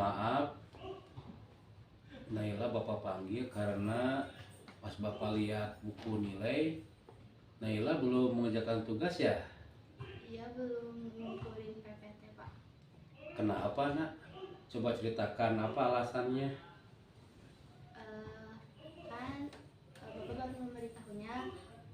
maaf, Naila Bapak panggil karena pas Bapak lihat buku nilai, Naila belum mengerjakan tugas ya? Iya, belum ngumpulin PPT, Pak. Kenapa nak? Coba ceritakan apa alasannya? Kan Bapak baru memberitahunya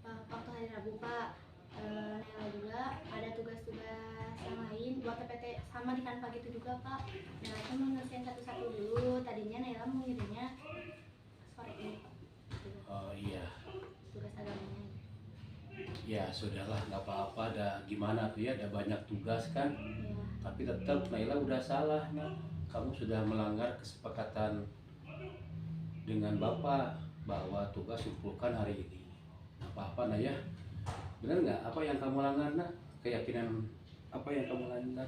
waktu hari Rabu, Pak. Naila juga ada tugas-tugas yang lain buat PPT sama di Canva gitu juga, Pak. Naila tuh mau nyelesain satu-satu dulu. Tadinya Naila mau ngirimnya sore ini, Pak. Oh iya, Tugas agamanya. ya sudahlah, nggak apa-apa. Ada gimana tuh ya? Ada banyak tugas kan? Iya. Tapi tetap Naila udah salah nak. Kamu sudah melanggar kesepakatan dengan Bapak bahwa tugas kumpulkan hari ini. Apa-apa nak ya? Benar nggak? Apa yang kamu langgar nak? Keyakinan apa yang kamu langgar?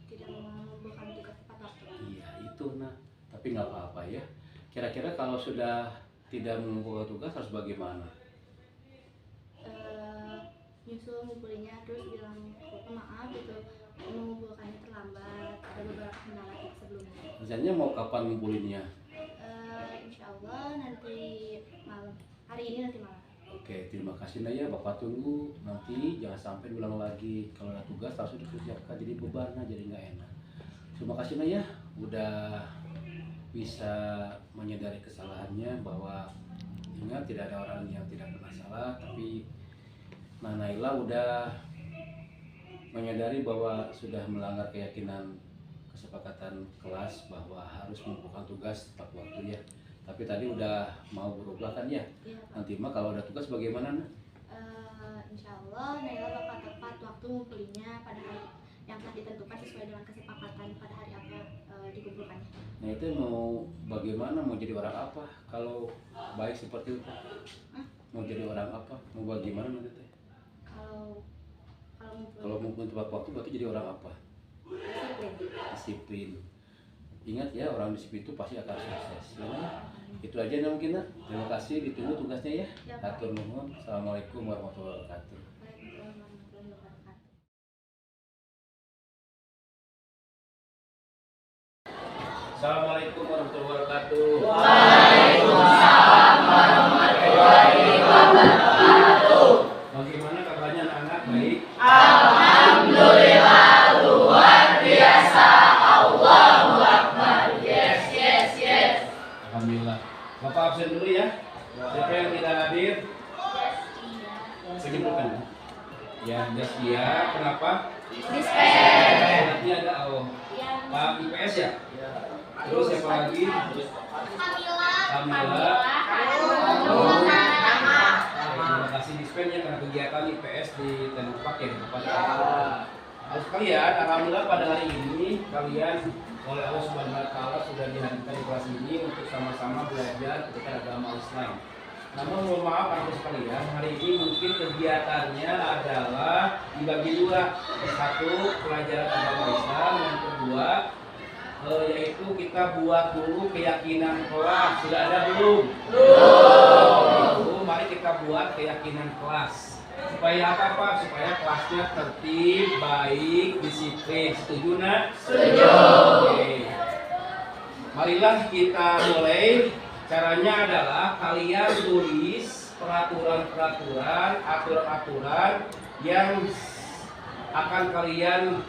Tidak mengumpulkan tugas tepat waktu. Iya itu nak. Tapi nggak apa-apa ya. Kira-kira kalau sudah tidak mengumpulkan tugas harus bagaimana? Nyusul ngumpulinnya terus bilang maaf gitu, mengumpulkannya terlambat, ada beberapa kendala sebelumnya. Rencananya mau kapan ngumpulinnya? Insya Allah nanti malam, hari ini nanti malam. Oke, terima kasih Naya. Bapak tunggu. Nanti jangan sampai ulang lagi. Kalau ada tugas harus dikerjakan, jadi beban, jadi nggak enak. Terima kasih Naya, udah bisa menyadari kesalahannya, bahwa ingat tidak ada orang yang tidak pernah salah, tapi Naila udah menyadari bahwa sudah melanggar keyakinan kesepakatan kelas bahwa harus mengumpulkan tugas tepat waktu ya. Tapi tadi udah mau berubah kan ya? Iya, Pak. Nanti mah kalau ada tugas bagaimana nak? Insya Allah Naila bakal tepat waktu ngumpulinnya pada hari yang telah ditentukan sesuai dengan kesepakatan pada hari apa dikumpulkannya. Nah itu mau bagaimana, mau jadi orang apa kalau baik seperti itu? Mau jadi orang apa? Mau bagaimana nanti teh? Kalau ngumpulin tepat waktu berarti jadi orang apa? Disiplin. Ingat ya, orang disiplin itu pasti akan sukses. Ya, itu aja nih mungkin nak. Terima kasih, ditunggu tugasnya ya. Hatur nuhun. Assalamualaikum warahmatullahi wabarakatuh. Waalaikumsalam warahmatullahi wabarakatuh. Assalamualaikum warahmatullahi wabarakatuh. Waalaikumsalam warahmatullahi wabarakatuh. Bagaimana kabarnya anak-anak? Baik? Alhamdulillah, luar biasa. Allahu Akbar. Yes, yes, yes. Alhamdulillah. Bapak absen dulu ya. Siapa yang tidak hadir? Sebutkan. Ya, Deskia. Kenapa? Suratnya ada Pak IPS ya? Terus siapa lagi? Kamila. Terima kasih dispen ya karena kegiatan IPS di Tenpak ya Bapak. Harus kalian, alhamdulillah pada hari ini kalian oleh Allah Subhanahu wa Ta'ala sudah dihadirkan di kelas ini untuk sama-sama belajar tentang agama Islam. Namun mohon maaf anak sekalian, hari ini mungkin kegiatannya adalah dibagi dua. Satu, pelajaran agama Islam, yang kedua yaitu kita buat dulu keyakinan kelas. Sudah ada belum? Belum. Mari kita buat keyakinan kelas. Supaya apa Pak? Supaya kelasnya tertib, baik, disiplin. Setuju nak? Setuju. Oke. Marilah kita mulai. Caranya adalah kalian tulis peraturan-peraturan, aturan-aturan yang akan kalian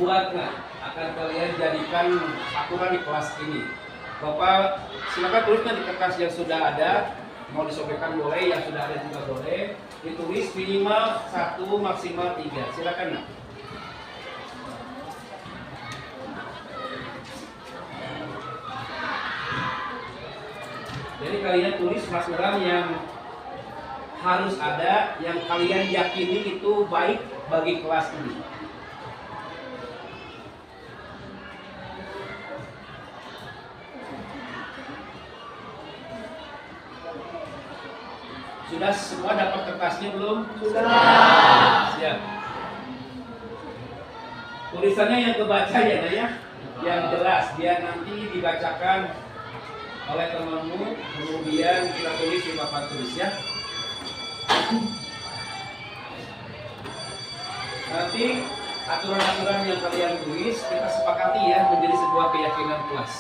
buat akan kalian jadikan aturan di kelas ini. Bapak silakan tulisnya di kertas yang sudah ada, mau disobekkan boleh, yang sudah ada juga boleh. Ditulis minimal 1 maksimal 3. Silakan nak. Jadi kalian tulis peraturan yang harus ada, yang kalian yakini itu baik bagi kelas ini. Sudah semua dapat kertasnya belum? Sudah. Siap. Tulisannya yang kebaca ya, Nak ya, yang jelas, biar nanti dibacakan oleh temanmu, kemudian kita tulis di papan tulis ya. Nanti aturan-aturan yang kalian tulis kita sepakati lagi ya menjadi sebuah keyakinan kelas.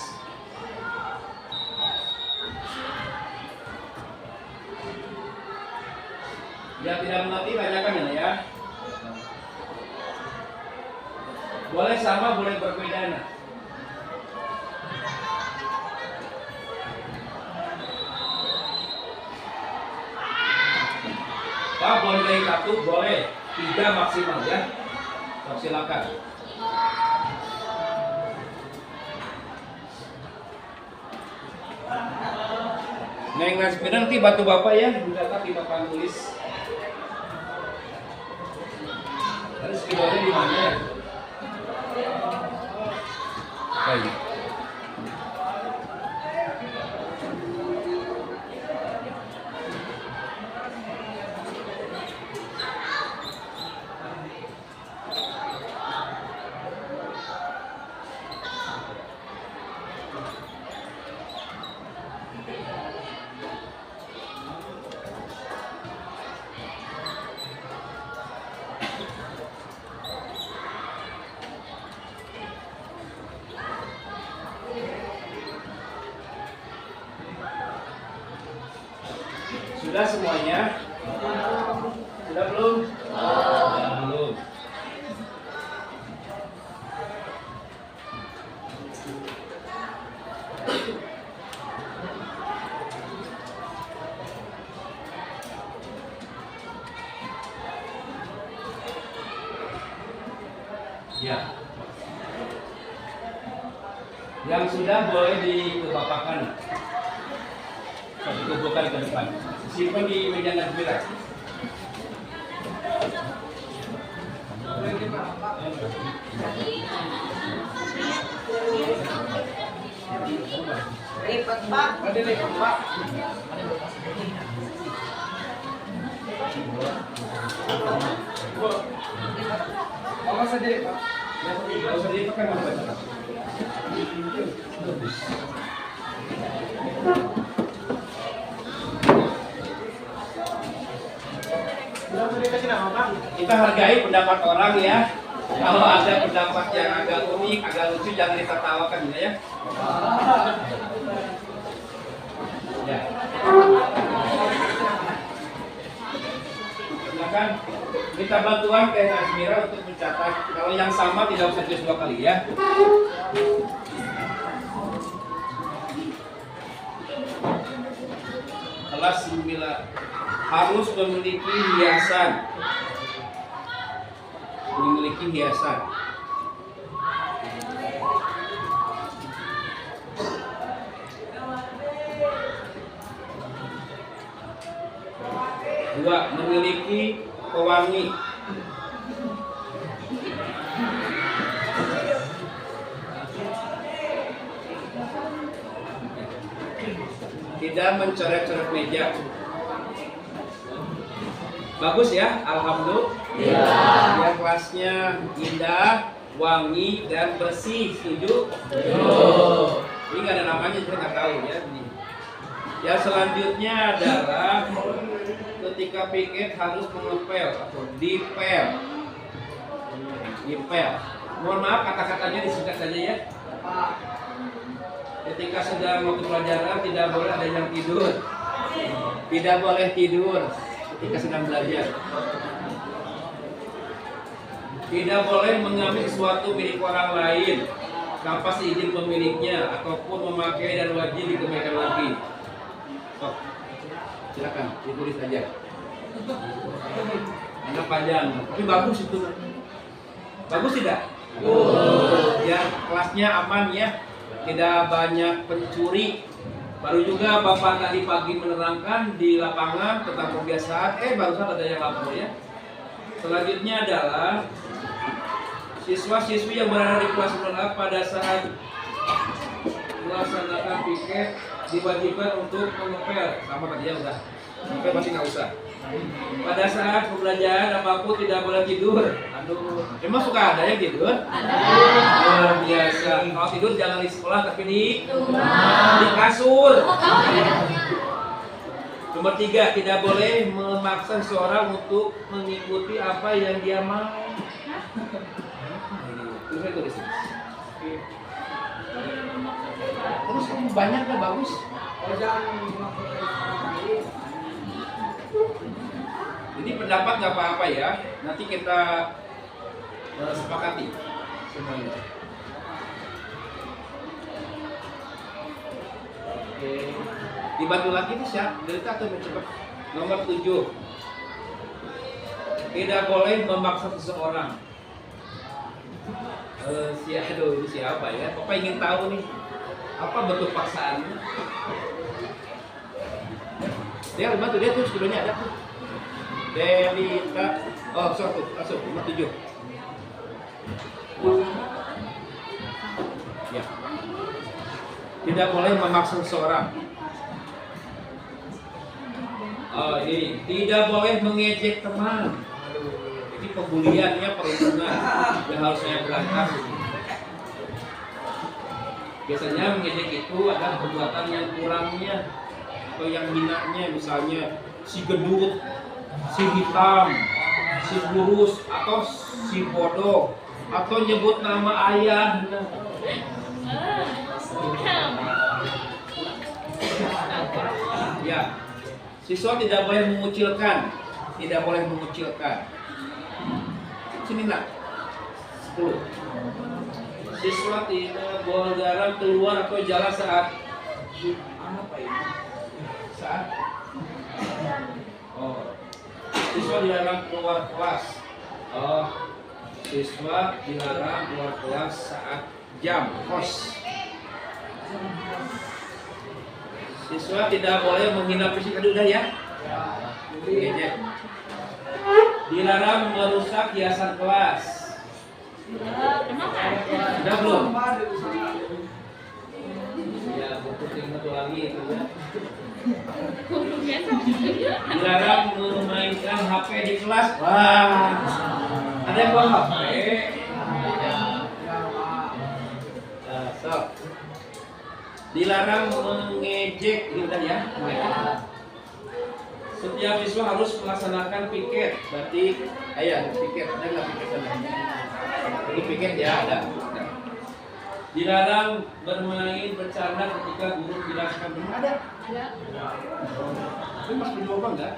Yang tidak mengerti tanyakan ya. Boleh sama, boleh berbeda. Nah. Pak, boleh dari satu, boleh 3 maksimal ya. Silakan. Neng Nasmina nanti bantu bapak ya, mencatat di papan tulis. Lalu spidolnya di mana ya? Baik. Sudah semuanya? Sudah belum? Belum. Ya. Yang sudah boleh dikebapakan. Dikumpulkan ke depan. Simpan di meja Najmira. Lipat Pak. Ada lipat Pak. Apa saja Pak? Yang usah dilipat kan apa? Kita hargai pendapat orang ya. Kalau ada pendapat yang agak unik, agak lucu, jangan ditertawakan ya. Ya. Silakan minta bantuan ke Nazmira untuk mencatat. Kalau yang sama tidak usah tulis 2 kali ya. Kelas 9 harus memiliki hiasan. Memiliki hiasan. Dua, memiliki pewangi. Tidak mencoret-coret meja. Bagus ya, alhamdulillah. Ya, kelasnya indah, wangi dan bersih. Setuju? Ini nggak ada namanya, saya nggak tahu ya. Yang selanjutnya adalah ketika piket harus mengepel atau dipel. Dipel. Mohon maaf kata-katanya disingkat saja ya. Ketika sedang mau pelajaran tidak boleh ada yang tidur. Tidak boleh tidur ketika sedang belajar. Tidak boleh mengambil sesuatu milik orang lain tanpa izin pemiliknya ataupun memakai dan wajib dikembalikan lagi. So, silakan ditulis saja. Anak panjang, tapi bagus itu. Bagus tidak? Ya, kelasnya aman ya. Tidak banyak pencuri. Baru juga Bapak tadi pagi menerangkan di lapangan tentang kebiasaan. Barusan ada yang lapor ya. Selanjutnya adalah siswa-siswi yang berada di kelas menengah pada saat melaksanakan piket diwajibkan untuk mengepel. Sama tadi ya udah. Sampai masih nggak usah. Pada saat pembelajaran apapun tidak boleh tidur. Aduh, emang suka ada yang tidur? Luar biasa. Kalau tidur jangan di sekolah tapi di kasur. Nomor 3, tidak boleh memaksa seseorang untuk mengikuti apa yang dia mau. Tulis. banyak kan bagus. Ini pendapat nggak apa-apa ya. Nanti kita sepakati semuanya. Oke. Dibantu lagi nih siap. Delta atau mencoba. Nomor 7. Tidak boleh memaksa seseorang. Aduh, ini siapa ya? Bapak ingin tahu nih, apa bentuk paksaannya? Dia rumah tuh, dia tuh sebelumnya ada tuh. Delita, oh sorry, langsung nomor 7. Ya. Tidak boleh memaksa seseorang. Oh, ini tidak boleh mengejek teman. Ini pembuliannya perlindungan yang harus saya berantas. Biasanya mengejek itu adalah perbuatan yang kurangnya atau yang hinanya, misalnya si gendut, si hitam, si kurus, atau si bodoh, atau nyebut nama ayah. Ya, siswa tidak boleh mengucilkan, tidak boleh mengucilkan. Sini nak, 10. Siswa tidak boleh garam keluar atau jalan saat apa ini? Saat siswa dilarang keluar kelas. Siswa dilarang keluar kelas saat jam kos. Siswa tidak boleh menghina fisik. Aduh, udah ya. Ngejek. Dilarang merusak hiasan kelas. Sudah belum? Ya, buku tinggal lagi itu ya. Dilarang memainkan HP di kelas. Wah, ada yang bawa HP. Stop. Dilarang mengejek, ini udah ya. Setiap siswa harus melaksanakan piket. Berarti, ayo piket, ada nggak piket sana? Ini piket ya, ada. Dilarang bermain bercanda ketika guru menjelaskan. Belum ada? Ini masih dicoba enggak?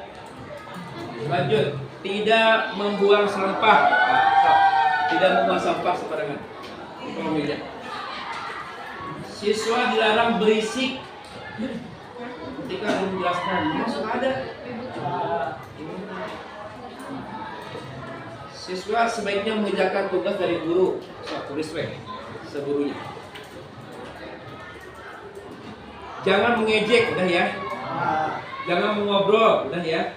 Lanjut. Tidak membuang sampah. Tidak membuang sampah sembarangan. Siswa dilarang berisik ketika guru menjelaskan. Masuk ada. Siswa sebaiknya mengerjakan tugas dari guru. Tulis segurunya. Jangan mengejek, udah ya. Jangan mengobrol, udah ya.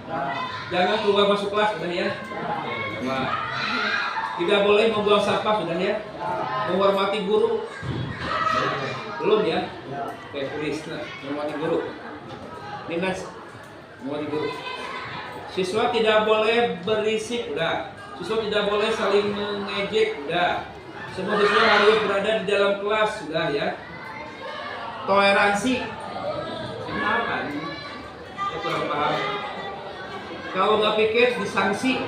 Jangan keluar masuk kelas, udah ya. Nah. Tidak boleh membuang sampah, sudah ya. Menghormati guru. Belum ya? Oke, tulis. Nah, menghormati guru. Ninas, menghormati guru. Siswa tidak boleh berisik, udah. Siswa tidak boleh saling mengejek, udah. Semua siswa harus berada di dalam kelas, sudah ya. Toleransi. Kenapa? Saya kurang paham. Kalau nggak pikir disanksi,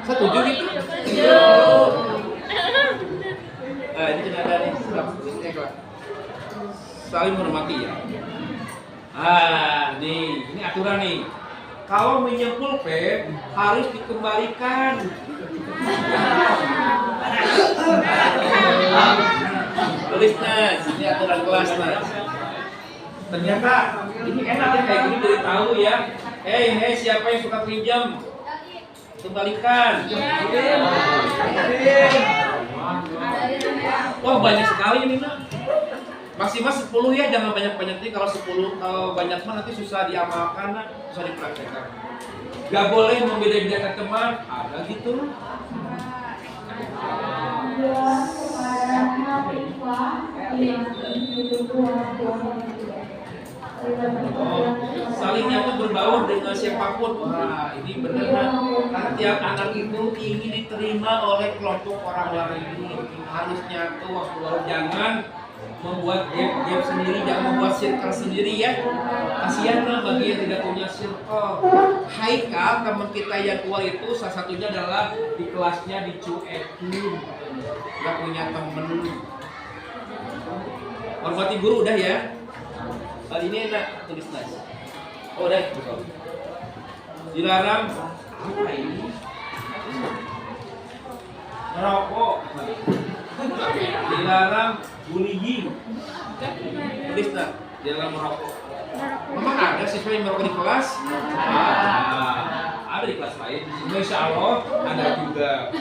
setuju gitu? Nah, ini sudah ada nih. Saling menghormati ya. Ini aturan nih. Kalau menyempul pen harus dikembalikan. Tulis Nas, ini aturan kelas Nas. Ternyata ini enak ya kayak gini dari tahu ya. Hei siapa yang suka pinjam? Kembalikan. Wah banyak sekali ini Nak. Maksimal 10 ya, jangan banyak-banyak nih. Kalau 10, kalau banyak mah nanti susah diamalkan, susah dipraktekkan. Gak boleh membeda-bedakan teman, ada gitu. Saling nyambut berbaur dengan siapapun. Wah, ini benar. Karena tiap anak itu ingin diterima oleh kelompok orang lain. Harus nyatu waktu baru, jangan membuat gap sendiri, jangan membuat circle sendiri ya. Kasihan lah bagi yang tidak punya circle. Haikal teman kita yang keluar itu salah satunya adalah di kelasnya dicuekin, gak punya temen. Hormati guru udah ya. Hari ini enak tulis nice. Oh deh, betul. Dilarang apa ini? Merokok. Dilarang bullying. Tulis nak, dilarang merokok. Memang ada siswa yang merokok di kelas? Ada di kelas lain. Insya Allah ada juga.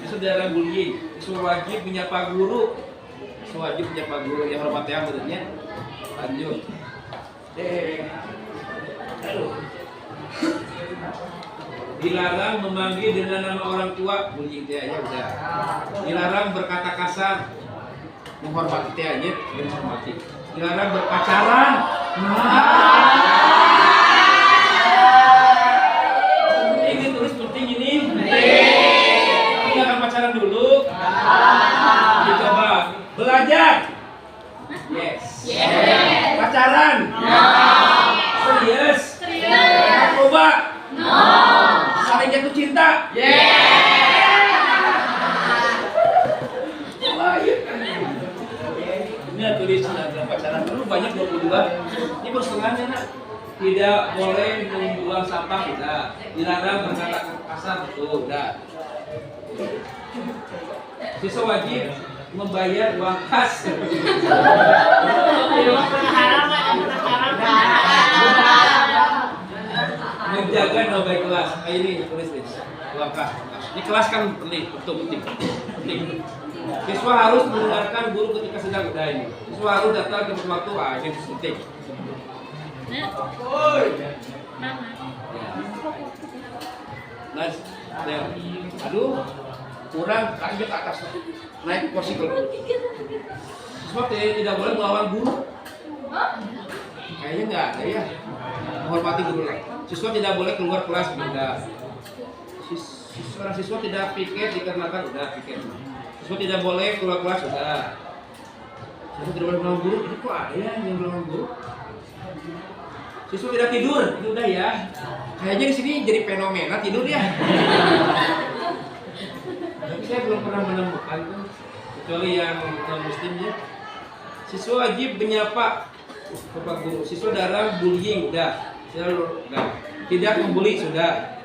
Itu dilarang bullying. Itu wajib menyapa guru. Itu wajib menyapa guru yang hormat yang menurutnya. Lanjut. Aduh. Dilarang memanggil dengan nama orang tua, bullying teh aja udah. Dilarang berkata kasar, menghormati teh aja, menghormati. Dilarang berpacaran. Ini tulis penting ini. Kita akan pacaran dulu. Dicoba belajar. Yes. Pacaran. Serius. Coba. Saling jatuh cinta. Ini tulis dalam pacaran dulu banyak 22. Ini baru setengahnya nak. Tidak boleh membuang sampah tidak. Dilarang berkata kasar betul udah. Siswa wajib membayar uang kas. Menjaga nama baik kelas. Ini tulis uang kas. Di kelas kan penting, betul penting. Siswa harus mendengarkan guru ketika sedang udah ini. Siswa harus datang ke waktu. Ini penting. Nice. Aduh, kurang kaki ke atas. Naik kursi kelas. Siswa tidak boleh melawan guru. Kayaknya enggak ada ya. Menghormati guru. Siswa tidak boleh keluar kelas beda. Siswa tidak piket dikarenakan udah piket. Siswa tidak boleh keluar kelas udah. Siswa tidak boleh melawan guru. Ini kok ada ya yang melawan guru? Siswa tidak tidur, ini udah ya. Kayaknya di sini jadi fenomena tidur ya. Tapi saya belum pernah menemukan tuh, kecuali yang non muslim ya. Siswa wajib menyapa bapak guru. Siswa darah bullying udah. Tidak membuli sudah.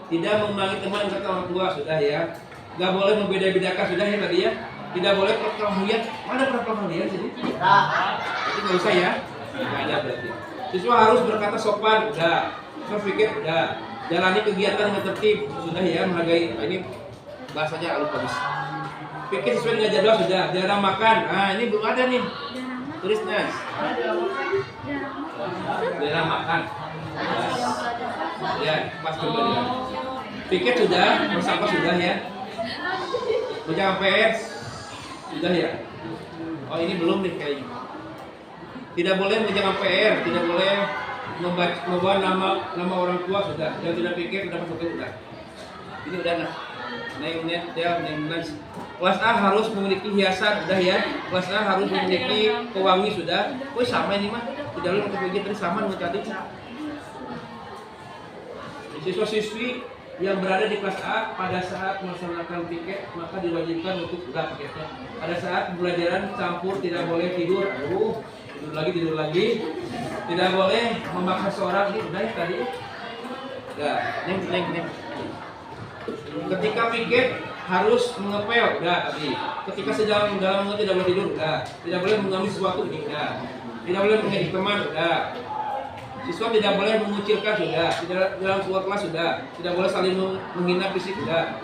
Tidak memanggil teman kata orang tua sudah ya. Gak boleh membeda-bedakan sudah ya tadi ya. Tidak boleh perkelahian. Mana perkelahian sini? Itu nggak usah ya. Nggak ada berarti. Siswa harus berkata sopan udah. Siswa pikir udah. Jalani kegiatan dengan tertib sudah ya. Menghargai ini bahasanya halus bagus. Pikir sesuai dengan jadwal sudah. Jarang makan. Nah ini belum ada nih. Tulis nice. Jarang makan. Ya, pas kembali. Pikir sudah, bersama sudah ya. Ujian PS sudah ya. Oh ini belum nih kayaknya. Tidak boleh menjaga PR, tidak boleh membawa nama orang tua sudah. Yang tidak pikir sudah masuk sudah. Ini udah nah. Kelas A harus memiliki hiasan sudah ya. Kelas A harus memiliki pewangi sudah. Oh sama ini mah. Tidak boleh untuk begitu tadi sama dengan tadi. Siswa-siswi yang berada di kelas A pada saat melaksanakan piket maka diwajibkan untuk buka piketnya. Pada saat pembelajaran campur tidak boleh tidur. Aduh, tidur lagi. Tidak boleh memaksa seorang ini udah tadi. Udah, neng. Ketika piket harus mengepel, udah tadi. Ketika sedang dalam tidak boleh tidur, udah. Tidak boleh mengambil sesuatu, udah. Tidak boleh mengejek teman, udah. Siswa tidak boleh mengucilkan sudah, tidak dalam sebuah kelas sudah, tidak boleh saling menghina fisik sudah,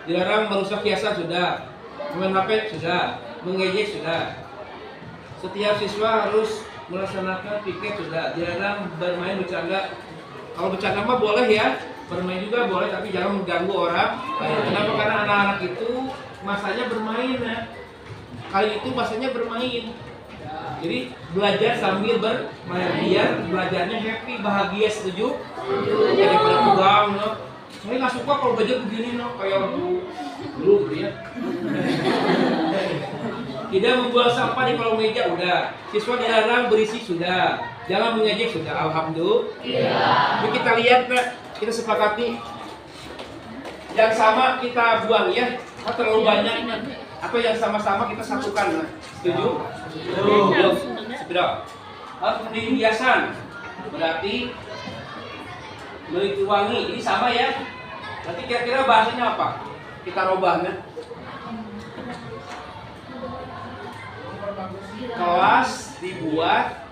dilarang merusak hiasan sudah, main HP sudah, mengejek sudah. Setiap siswa harus melaksanakan piket sudah, dilarang bermain bercanda. Kalau bercanda mah boleh ya, bermain juga boleh, tapi jangan mengganggu orang. Kenapa? Karena anak-anak itu masanya bermain ya. Kali itu masanya bermain. Jadi belajar sambil bermain biar belajarnya happy, bahagia, setuju? Jadi pada pulang, no. Saya nggak suka kalau belajar begini, no. Kayak dulu gitu ya. Tidak membuang sampah di kolong meja, udah. Siswa dilarang berisi, sudah. Jangan mengejek, sudah. Alhamdulillah. Jadi kita lihat, kita sepakati yang sama kita buang ya. Oh, terlalu banyak. Atau yang sama-sama kita satukan, nah. Setuju? Sudah. harus memiliki hiasan. Berarti memiliki wangi. Ini sama ya. Nanti kira-kira bahasanya apa? Kita robahnya. Kelas dibuat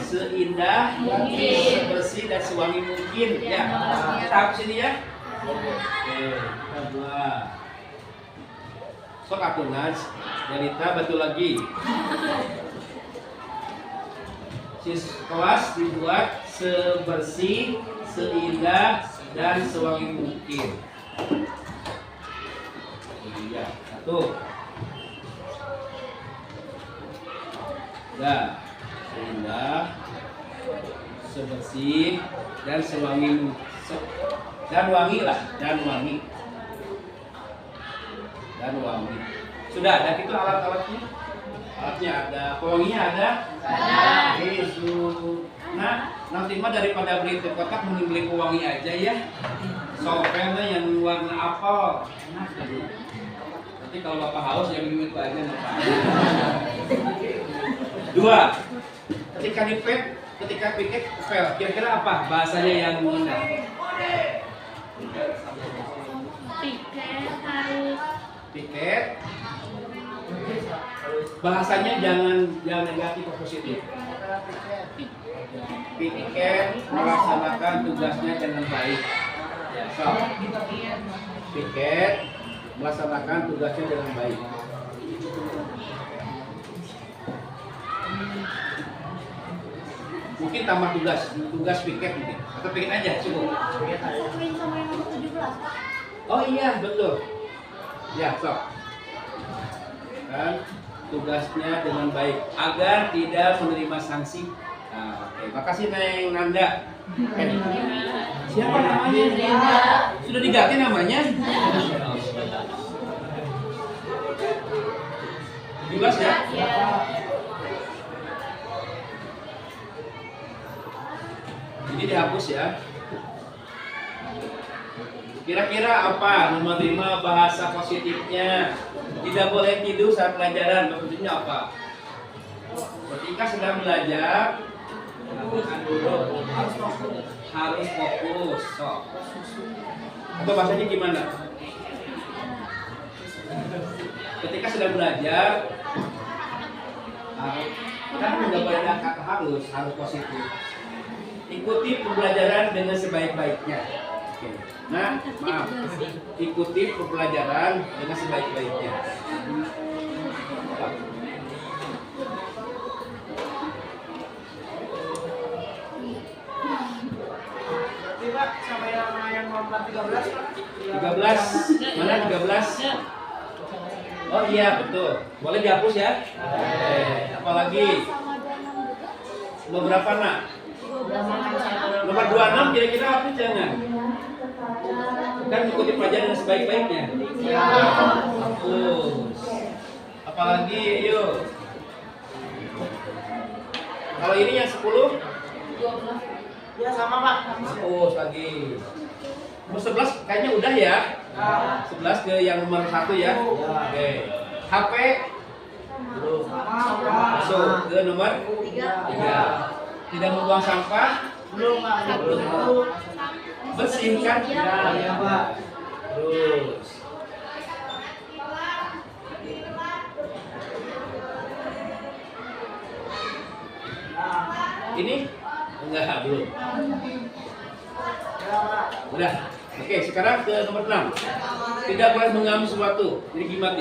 seindah, sebersih dan sewangi mungkin ya. Kita hapus ini ya. Oke, kita buat. Sok aku Naj, Janita betul lagi. Kelas dibuat sebersih, seindah dan sewangi mungkin. Iya, satu. Ya, seindah, sebersih dan sewangi dan wangi lah, dan wangi. Sudah ada gitu alat-alatnya? Alatnya ada, pewanginya ada? Nah, nanti mah daripada beli di kotak mending beli pewangi aja ya. Soalnya yang warna apel. Nah, nanti kalau bapak haus yang minum itu aja nih Pak. 2. Ketika piket pel, kira-kira apa bahasanya yang mudah? Piket bahasanya jangan negatif atau positif. Piket melaksanakan tugasnya dengan baik. Ya, so. Piket melaksanakan tugasnya dengan baik. Mungkin tambah tugas piket mungkin. Atau piket aja cukup. Oh iya betul. Ya, sok. Dan tugasnya dengan baik agar tidak menerima sanksi. Nah, oke. Makasih Neng Nanda. Siapa namanya? Sudah diganti namanya? Jelas ya? Ini dihapus ya. Kira-kira apa nomor 5 bahasa positifnya? Tidak boleh tidur saat pelajaran. Maksudnya apa? Ketika sedang belajar harus fokus. So. Atau bahasanya gimana? Ketika sedang belajar kan nggak boleh ada kata harus positif. Ikuti pembelajaran dengan sebaik-baiknya. Oke. Nah, maaf. Ikuti pembelajaran dengan sebaik-baiknya. Berarti Pak, sama yang nomor 13 Pak? 13. Mana 13? Oh iya, betul. Boleh dihapus ya? Apalagi? Nomor berapa nak? Nomor 26 kira-kira apa jangan? Kan ikuti pelajaran dengan sebaik-baiknya. Hapus. Apalagi yuk. Kalau ini yang 10? Ya sama Pak. Hapus lagi. Nomor 11 kayaknya udah ya. 11 ke yang nomor 1 ya. Oke. HP belum. Masuk ke nomor 3. Tidak membuang sampah? Belum Pak. Belum. Bersihkan? Ya Pak. Terus. Ini? Enggak, belum. Udah. Oke, sekarang ke nomor 6. Tidak boleh mengambil sesuatu. Jadi gimana?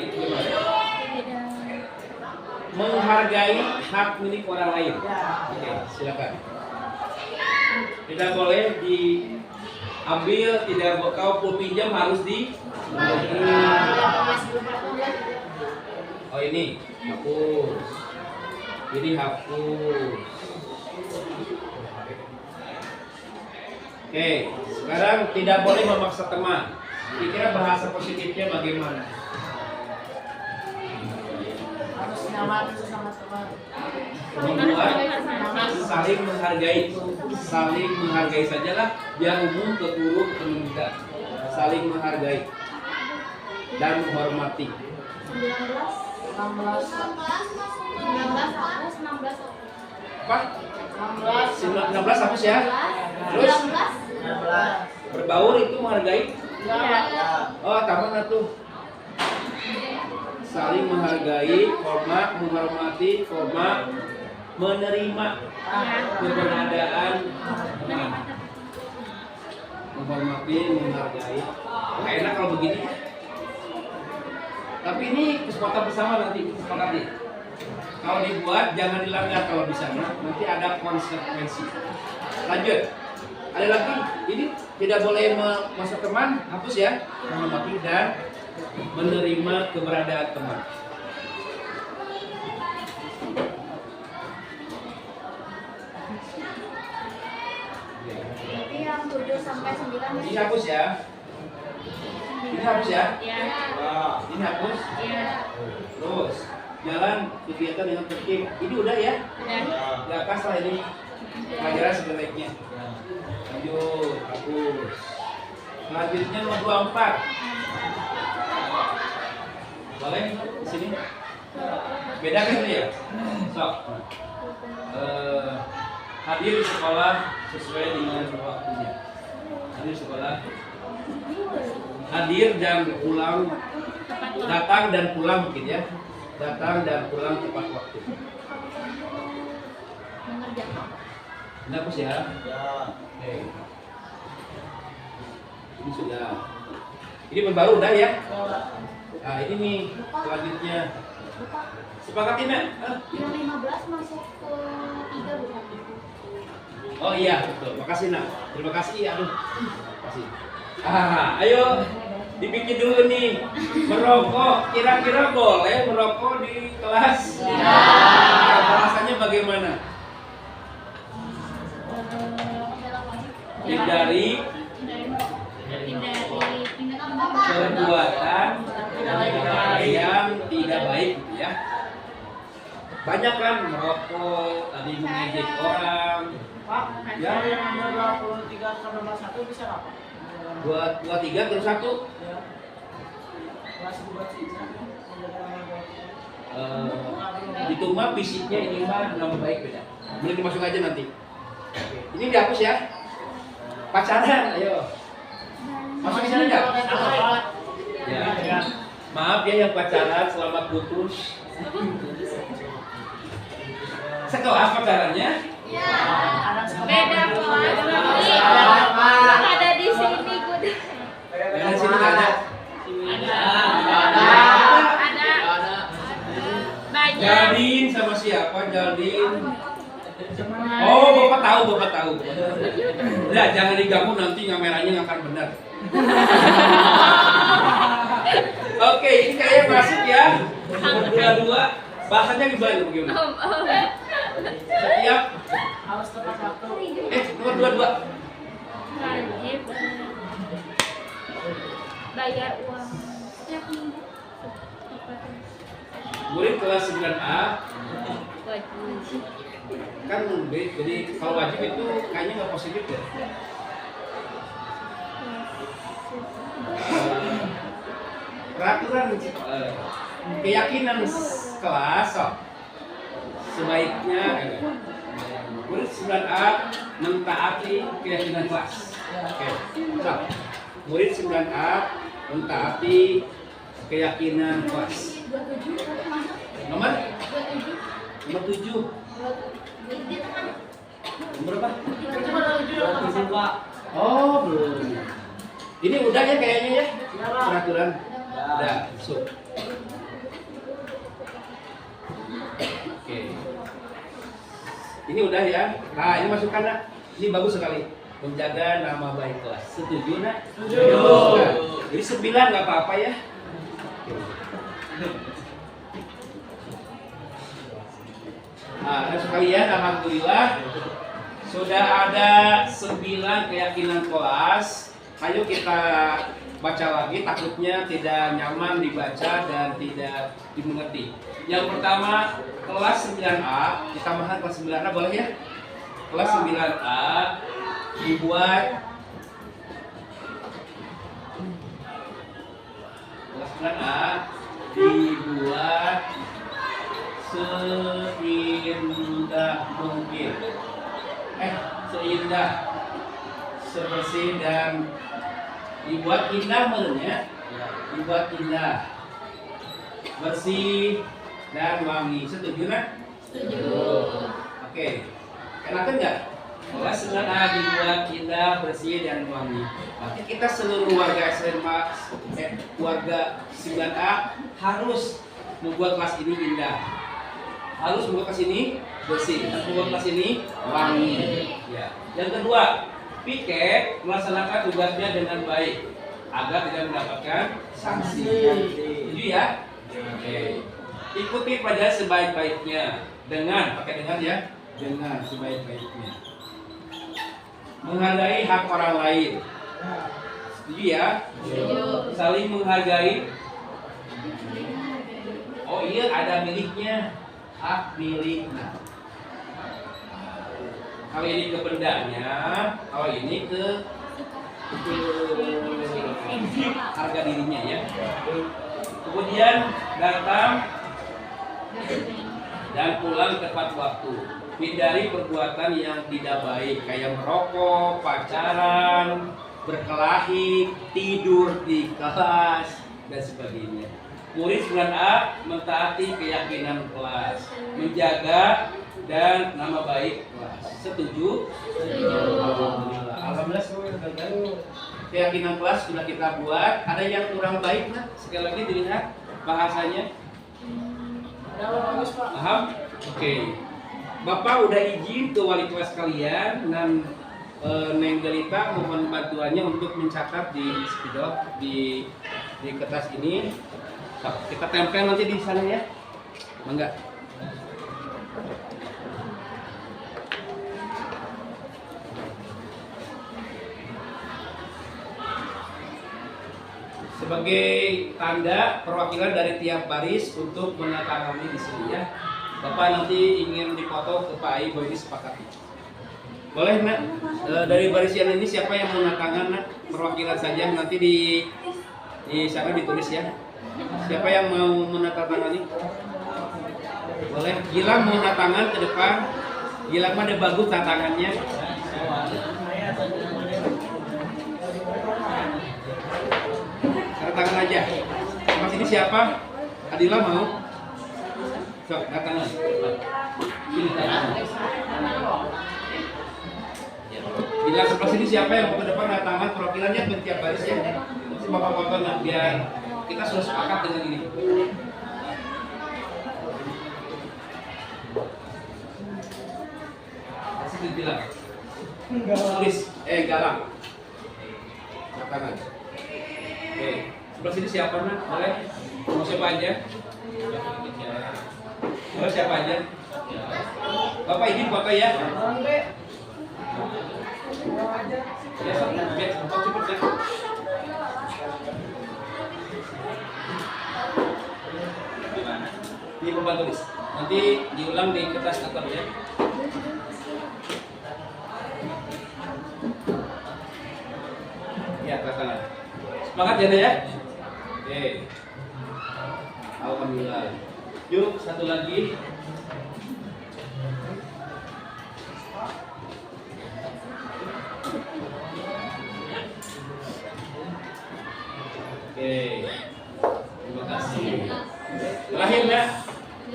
Menghargai hak milik orang lain. Oke, silakan. Tidak boleh diambil, tidak kau pinjam harus di. Oh ini hapus. Ini hapus. Oke, sekarang tidak boleh memaksa teman. Kira-kira bahasa positifnya bagaimana? Harus nyaman sama teman. Membuat saling menghargai sajalah, biar umum ke guru ke teman kita. Saling menghargai dan menghormati. 16. apa? 16 hapus ya. Terus 19. berbaur itu menghargai. Oh, taman tuh. Saling menghargai, koma, menghormati, koma, menerima keberadaan teman. Menghormati, menghargai. Nggak enak kalau begini. Tapi ini kesepakatan bersama nanti, kesepakati. Kalau dibuat jangan dilanggar kalau bisa, nanti ada konsekuensi. Lanjut. Ada lagi, ini tidak boleh masuk teman, hapus ya. Menghormati dan menerima keberadaan teman. Berarti yang 7 sampai 9 Ini hapus ya. Ini hapus ya. Ya. Ini hapus. Iya. Terus jalan kegiatan dengan tertib. Ini udah ya. Gak kas lah ini. Pelajaran sebaliknya. Lanjut, hapus. Selanjutnya nomor 24. Boleh di sini? Beda kan ini ya? Sok. Hadir di sekolah sesuai dengan waktunya. Hadir sekolah. Hadir dan pulang. Datang dan pulang mungkin ya. Datang dan pulang tepat waktu. Mengerjakan. Ini hapus ya. Oke. Ini sudah. Ini baru udah ya. Nah ini nih selanjutnya. Sepakati nak? Yang 15 masuk ke 3 bukan? Oh iya betul. Makasih nak. Terima kasih. Aduh. Makasih. Ayo dibikin dulu nih. Merokok. Kira-kira boleh merokok di kelas? Ya. Rasanya bagaimana? Hindari perbuatan yang tidak baik gitu ya. Banyak kan merokok, tadi mengejek orang. Pak, Ya. yang nomor 23 ke nomor 1 bisa apa? 23 terus 1. Ya. Kelas 2 sih. Itu mah fisiknya, ini mah nama baik beda. Boleh dimasuk aja nanti. Ini dihapus ya. Pacaran, ayo. Masuk di sana enggak? Ya. Maaf ya yang pacaran selamat putus. Sekelas pacarannya? Ya. Beda kelas. Ada di sini Bud. Yang sini nggak ada. Ada. Banyak. Jaldin sama siapa? Jaldin. Oh, bapak tahu. Udah, jangan diganggu nanti kameranya nggak akan benar. Oke, ini kayaknya masuk ya. Nomor 22. Bahasanya gimana? Setiap Harus tepat waktu. nomor 22. Wajib bayar uang setiap minggu. Murid kelas 9A Wajib. kan jadi kalau wajib itu kayaknya nggak positif ya. Peraturan keyakinan kelas sebaiknya murid 9A mentaati keyakinan kelas. Oke. So, murid 9A mentaati keyakinan kelas. Nomor 7. Nomor berapa? Oh, belum. Ini udah ya kayaknya ya peraturan. Udah, masuk. Oke. Ini udah ya. Nah, ini masukkan nak. Ini bagus sekali. Menjaga nama baik kelas. Setuju nak? Setuju. Jadi 9 nggak apa-apa ya. Nah, sekalian alhamdulillah sudah ada 9 keyakinan kelas. Ayo kita baca lagi, takutnya tidak nyaman dibaca dan tidak dimengerti. Yang pertama, kelas 9A, ditambahan kelas 9A boleh ya? Kelas 9A dibuat kelas 9A dibuat seindah mungkin. indah, sebersih dan dibuat indah menurutnya, dibuat indah, bersih dan wangi. Setuju kan? Setuju. Oke, enakan nggak? Kelas 9A dibuat indah, bersih dan wangi. Berarti kita seluruh warga SMA, warga 9A harus membuat kelas ini indah, harus membuat kelas ini bersih, harus membuat kelas ini wangi. Ya. Yang kedua, piket melaksanakan tugasnya dengan baik agar tidak mendapatkan sanksi. Setuju ya? Oke. Ikuti pelajaran sebaik-baiknya dengan pakai dengan ya, dengan sebaik-baiknya. Menghargai hak orang lain. Setuju ya? Setuju. Saling menghargai. Oh iya, ada miliknya, hak milik. Nah, kalau ini ke bendanya, kalau ini ke harga dirinya ya. Kemudian datang dan pulang tepat waktu. Hindari perbuatan yang tidak baik kayak merokok, pacaran, berkelahi, tidur di kelas dan sebagainya. Murid 9A mentaati keyakinan kelas, menjaga dan nama baik kelas. Setuju? Alhamdulillah. Alhamdulillah keyakinan kelas sudah kita buat. Ada yang kurang baik, nah? Sekali lagi dilihat bahasanya. Paham? Oke. Bapak udah izin ke wali kelas kalian dan Neng Delita mohon bantuannya untuk mencatat di spidol di kertas ini. Kita tempel nanti di sana ya. Enggak. Sebagai tanda perwakilan dari tiap baris untuk menandatangani di sini ya. Bapak nanti ingin dipoto ke Pak Ai, boleh disepakati. Boleh nak? Dari baris yang ini siapa yang menandatangani nak? Perwakilan saja nanti di sana ditulis ya. Siapa yang mau menandatangani? Boleh. Gilang mau tangan ke depan. Gilang mah ada bagus tantangannya. Tangan aja. Mas ini siapa? Adila mau? Sok, tangan. Ini tangan. Bila sebelah sini siapa yang mau ke depan tangan perwakilannya ke tiap baris ya. Bapak foto nah, biar kita sudah sepakat dengan ini. Kasih bilang. Tulis, galang. Tangan. Oke. Sebelah sini siapa nak? Boleh? Mau siapa aja? Mau siapa aja? Bapak izin foto ya. Ya, cepet ya. Ini Bapak tulis. Nanti diulang di kertas atap ya. Ya, tangan. Semangat ya, ya. Oke. Alhamdulillah. Yuk, satu lagi. Oke. Terima kasih. Terakhir ya,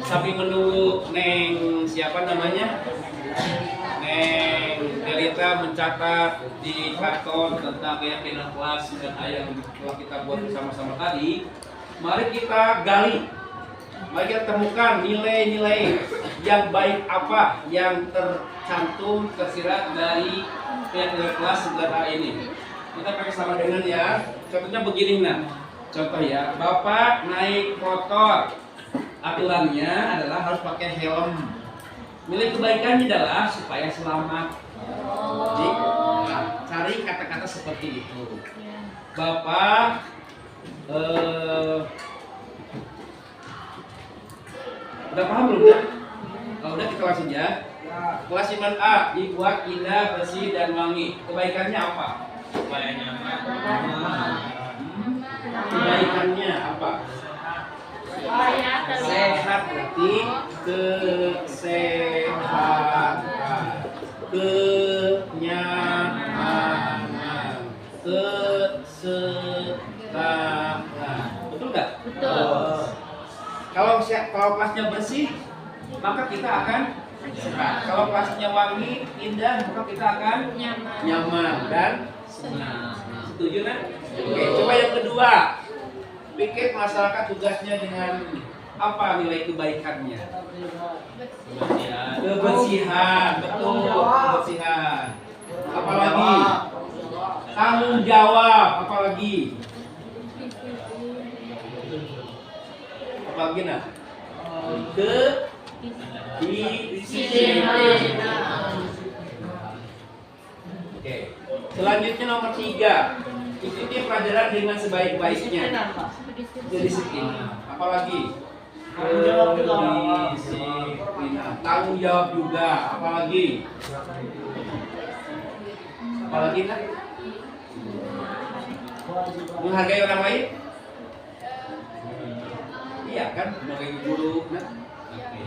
sambil menunggu Neng siapa namanya? Neng Delita mencatat di karton tentang keyakinan kelas dan yang telah kita buat bersama-sama tadi. Mari kita gali, mari kita temukan nilai-nilai yang baik apa yang tercantum tersirat dari keyakinan kelas 9A ini. Kita pakai sama dengan ya. Contohnya begini nah. Contoh ya, Bapak naik motor, aturannya adalah harus pakai helm. Nilai kebaikannya adalah supaya selamat. Jadi, cari kata-kata seperti itu. Bapak udah paham belum ya? Kalau udah kita langsung ya. Kelas 9A dibuat indah, bersih dan wangi. Kebaikannya apa? Kebaikannya apa? Kebaikannya apa? Sehat, berarti kesehatan. Kenyamanan. Kalau kelasnya bersih, maka kita akan sehat. Kalau kelasnya wangi, indah, maka kita akan nyaman dan senang. Setuju kan? Oke, coba yang kedua. Pikir masyarakat tugasnya dengan apa nilai kebaikannya? Kebersihan, betul, kebersihan. Apalagi tanggung jawab, apalagi nah, kedisiplinan. Oke, selanjutnya nomor 3, ikuti pelajaran dengan sebaik-baiknya. Kedisiplinan, apalagi kedisiplinan, tanggung jawab juga, apalagi kan? Menghargai orang lain. Iya kan, menghargai guru. Nah. Oke.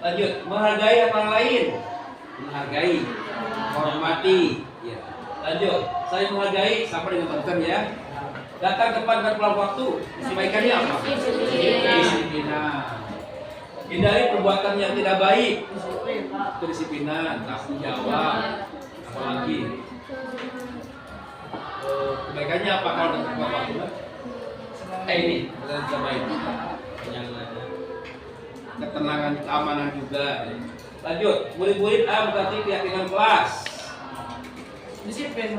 Lanjut, menghargai orang lain. Menghargai, hormati. Ya. Lanjut, saling menghargai sama dengan teman ya. Datang tepat dan pulang waktu. Kebaikannya apa? Kedisiplinan. Hindari perbuatan yang tidak baik. Kedisiplinan, tanggung jawab. Apalagi kebaikannya apa kalau datang tepat waktu? Ini sama ini. Ketenangan, keamanan juga. Lanjut, murid-murid berarti keyakinan kelas. Disiplin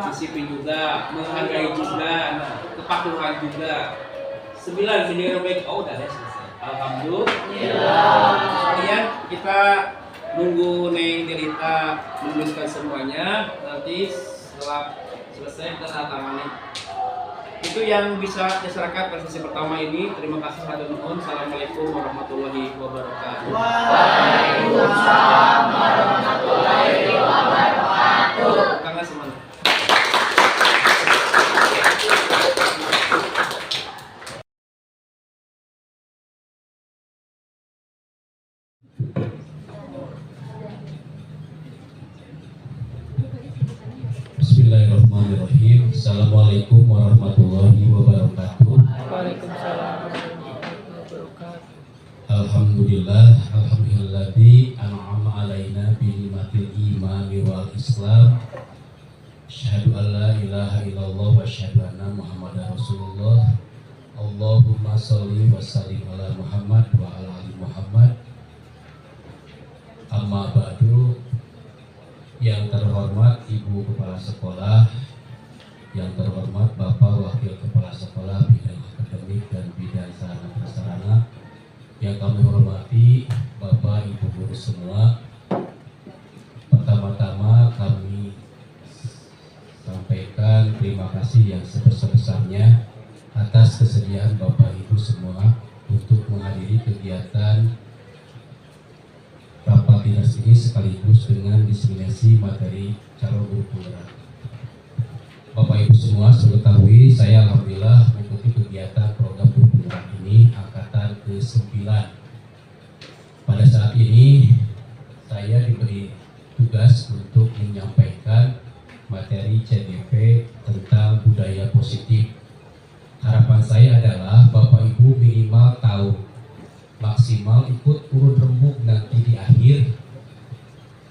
juga, menghargai juga, kepatuhan juga. 9 sendiri baik. Oh, udah deh selesai. Alhamdulillah. Kemudian kita nunggu Neng Delita menuliskan semuanya. Nanti setelah selesai kita tangani. Itu yang bisa masyarakat pada sesi pertama ini. Terima kasih hatur nuhun. Assalamualaikum warahmatullahi wabarakatuh. Waalaikumsalam warahmatullahi wabarakatuh. Kangen semuanya. Bismillahirrahmanirrahim. Assalamualaikum warahmatullahi wabarakatuh. Waalaikumsalam warahmatullahi wabarakatuh. Alhamdulillah, alhamdulilladzi an'ama alaina bi ni'matil imani wal islam. Asyhadu an la ilaha illallah wa asyhadu anna Muhammadar Rasulullah. Allahumma shalli wa sallim ala Muhammad wa ala ali Muhammad. Amma ba'du. Yang terhormat Ibu Kepala Sekolah, yang terhormat Bapak Wakil Kepala Sekolah bidang akademik dan bidang sarana prasarana, yang kami hormati Bapak Ibu guru semua. Pertama-tama kami sampaikan terima kasih yang sebesar-besarnya atas kesediaan Bapak Ibu semua untuk menghadiri kegiatan rapat dinas ini sekaligus dengan diseminasi materi calon guru penggerak. Bapak Ibu semua ketahui, saya alhamdulillah mengikuti kegiatan program guru penggerak ini angkatan ke-9. Pada saat ini saya diberi tugas untuk menyampaikan materi CDP tentang budaya positif. Harapan saya adalah Bapak Ibu minimal tahu, maksimal ikut urun rembuk nanti di akhir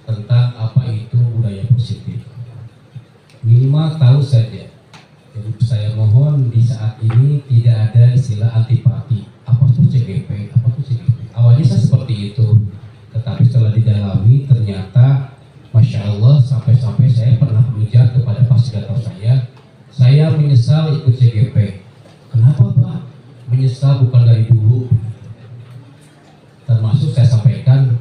tentang apa itu budaya positif. Minimal tahu saja. Jadi saya mohon di saat ini tidak ada istilah antipati. Apa tuh CGP? Apa tuh CGP? Awalnya saya seperti itu, tetapi setelah didalami ternyata Masya Allah sampai-sampai saya pernah berujar kepada fasilitator saya menyesal ikut CGP. Kenapa Pak? Menyesal bukan dari dulu. Termasuk saya sampaikan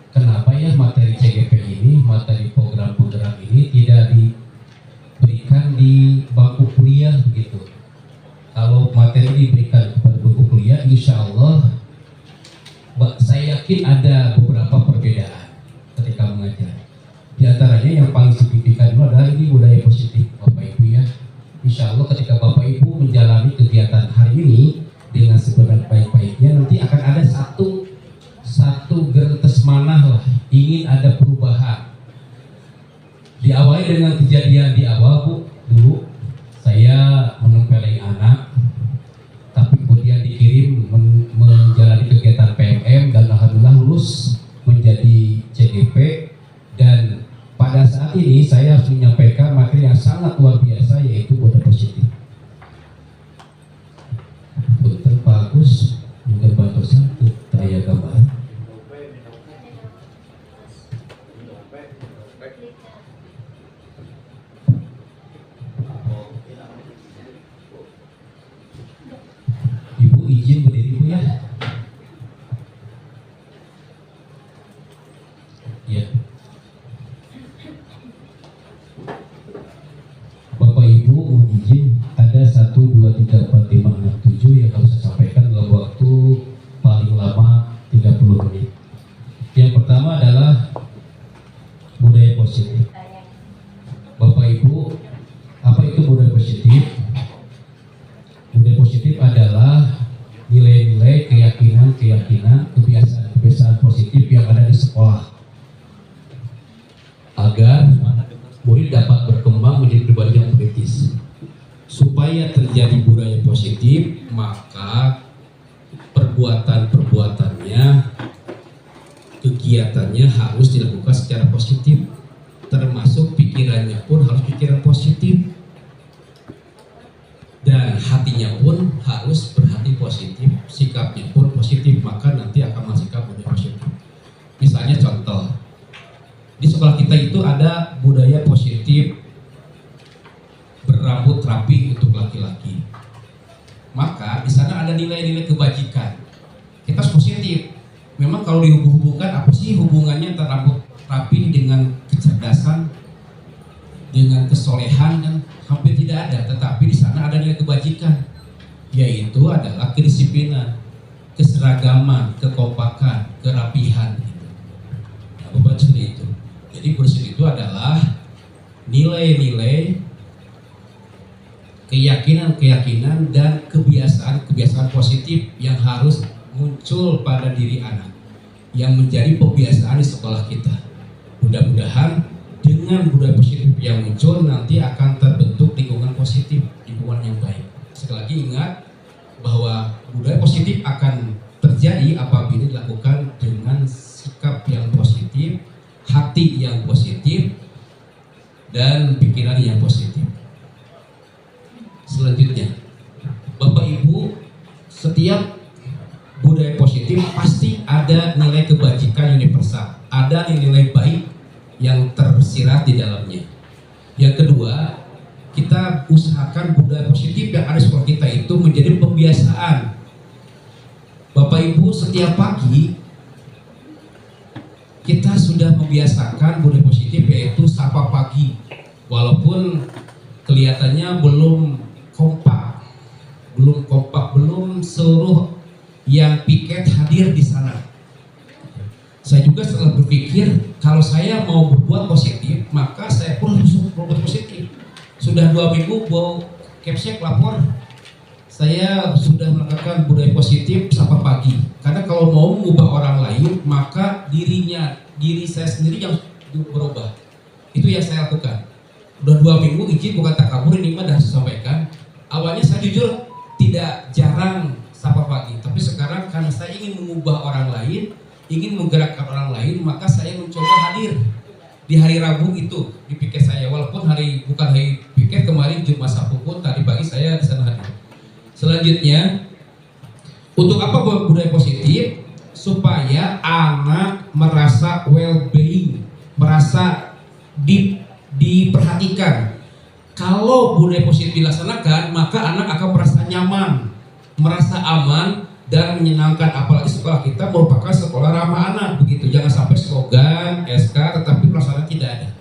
kenapa ya materi CGP ini, materi program penggerak ini tidak diberikan di bangku kuliah begitu. Kalau materi diberikan kepada bangku kuliah, insya Allah saya yakin ada beberapa perbedaan ketika mengajar. Di antaranya yang paling signifikan itu adalah ini budaya positif Bapak Ibu ya. Insya Allah ketika Bapak Ibu menjalani kegiatan hari ini dengan sebaik-baiknya, nanti akan ada satu gertes manah lah, ingin ada perubahan. Diawali dengan kejadian di awal Bu, dulu saya menempeleng anak, tapi kemudian dikirim menjalani kegiatan PMM, positif. Bapak Ibu, apa itu budaya positif? Budaya positif adalah nilai-nilai, keyakinan, kebiasaan positif yang ada di sekolah agar murid dapat berkembang menjadi pribadi yang kritis. Supaya terjadi budaya positif, maka perbuatannya, kegiatannya harus dilakukan secara positif, termasuk pikirannya pun harus pikiran positif, dan hatinya pun harus berhati positif, sikapnya pun positif, maka nanti akan bersikap budaya positif. Misalnya contoh, di sekolah kita itu ada budaya positif berambut rapi untuk laki-laki. Maka di sana ada nilai-nilai kebajikan. Kita harus positif. Memang kalau dihubungkan, apa sih hubungannya antara rambut rapi dengan kecerdasan, dengan kesolehan, dan hampir tidak ada. Tetapi di sana ada nilai kebajikan, yaitu adalah kedisiplinan, keseragaman, kekompakan, kerapihan. Gitu. Nah, Bapak seperti itu. Jadi bersih itu adalah nilai-nilai, keyakinan dan kebiasaan positif yang harus muncul pada diri anak, yang menjadi kebiasaan di sekolah kita. Mudah-mudahan dengan budaya positif yang muncul nanti akan terbentuk lingkungan positif, lingkungan yang baik. Sekali lagi ingat bahwa budaya positif akan terjadi apabila dilakukan dengan sikap yang positif, hati yang positif, dan pikiran yang positif. Selanjutnya, Bapak Ibu, setiap budaya positif pasti ada nilai kebajikan universal, ada nilai baik yang tersirat di dalamnya. Yang kedua, kita usahakan budaya positif yang ada di sekolah kita itu menjadi pembiasaan. Bapak Ibu, setiap pagi kita sudah membiasakan budaya positif, yaitu sapa pagi, walaupun kelihatannya belum kompak, belum seluruh yang piket hadir di sana. Saya juga setelah berpikir, kalau saya mau berbuat positif, maka saya pun harus berbuat positif. Sudah 2 minggu bau Kepsek lapor, saya sudah melakukan budaya positif sapa pagi. Karena kalau mau mengubah orang lain, maka diri saya sendiri yang berubah. Itu yang saya lakukan. Udah 2 minggu, izin bukan takabur, ini mah dah saya sampaikan. Awalnya saya jujur tidak jarang sapa pagi, tapi sekarang karena saya ingin mengubah orang lain, ingin menggerakkan orang lain, maka saya mencoba hadir di hari Rabu itu di piket saya, walaupun bukan hari piket kemarin Jumat Sabtu pun tadi pagi saya di sana hadir. Selanjutnya, untuk apa budaya positif? Supaya anak merasa well-being, merasa diperhatikan. Kalau budaya positif dilaksanakan, maka anak akan merasa nyaman, merasa aman dan menyenangkan. Apalagi sekolah kita merupakan sekolah ramah anak, begitu. Jangan sampai slogan, SK, tetapi pelaksanaan tidak ada.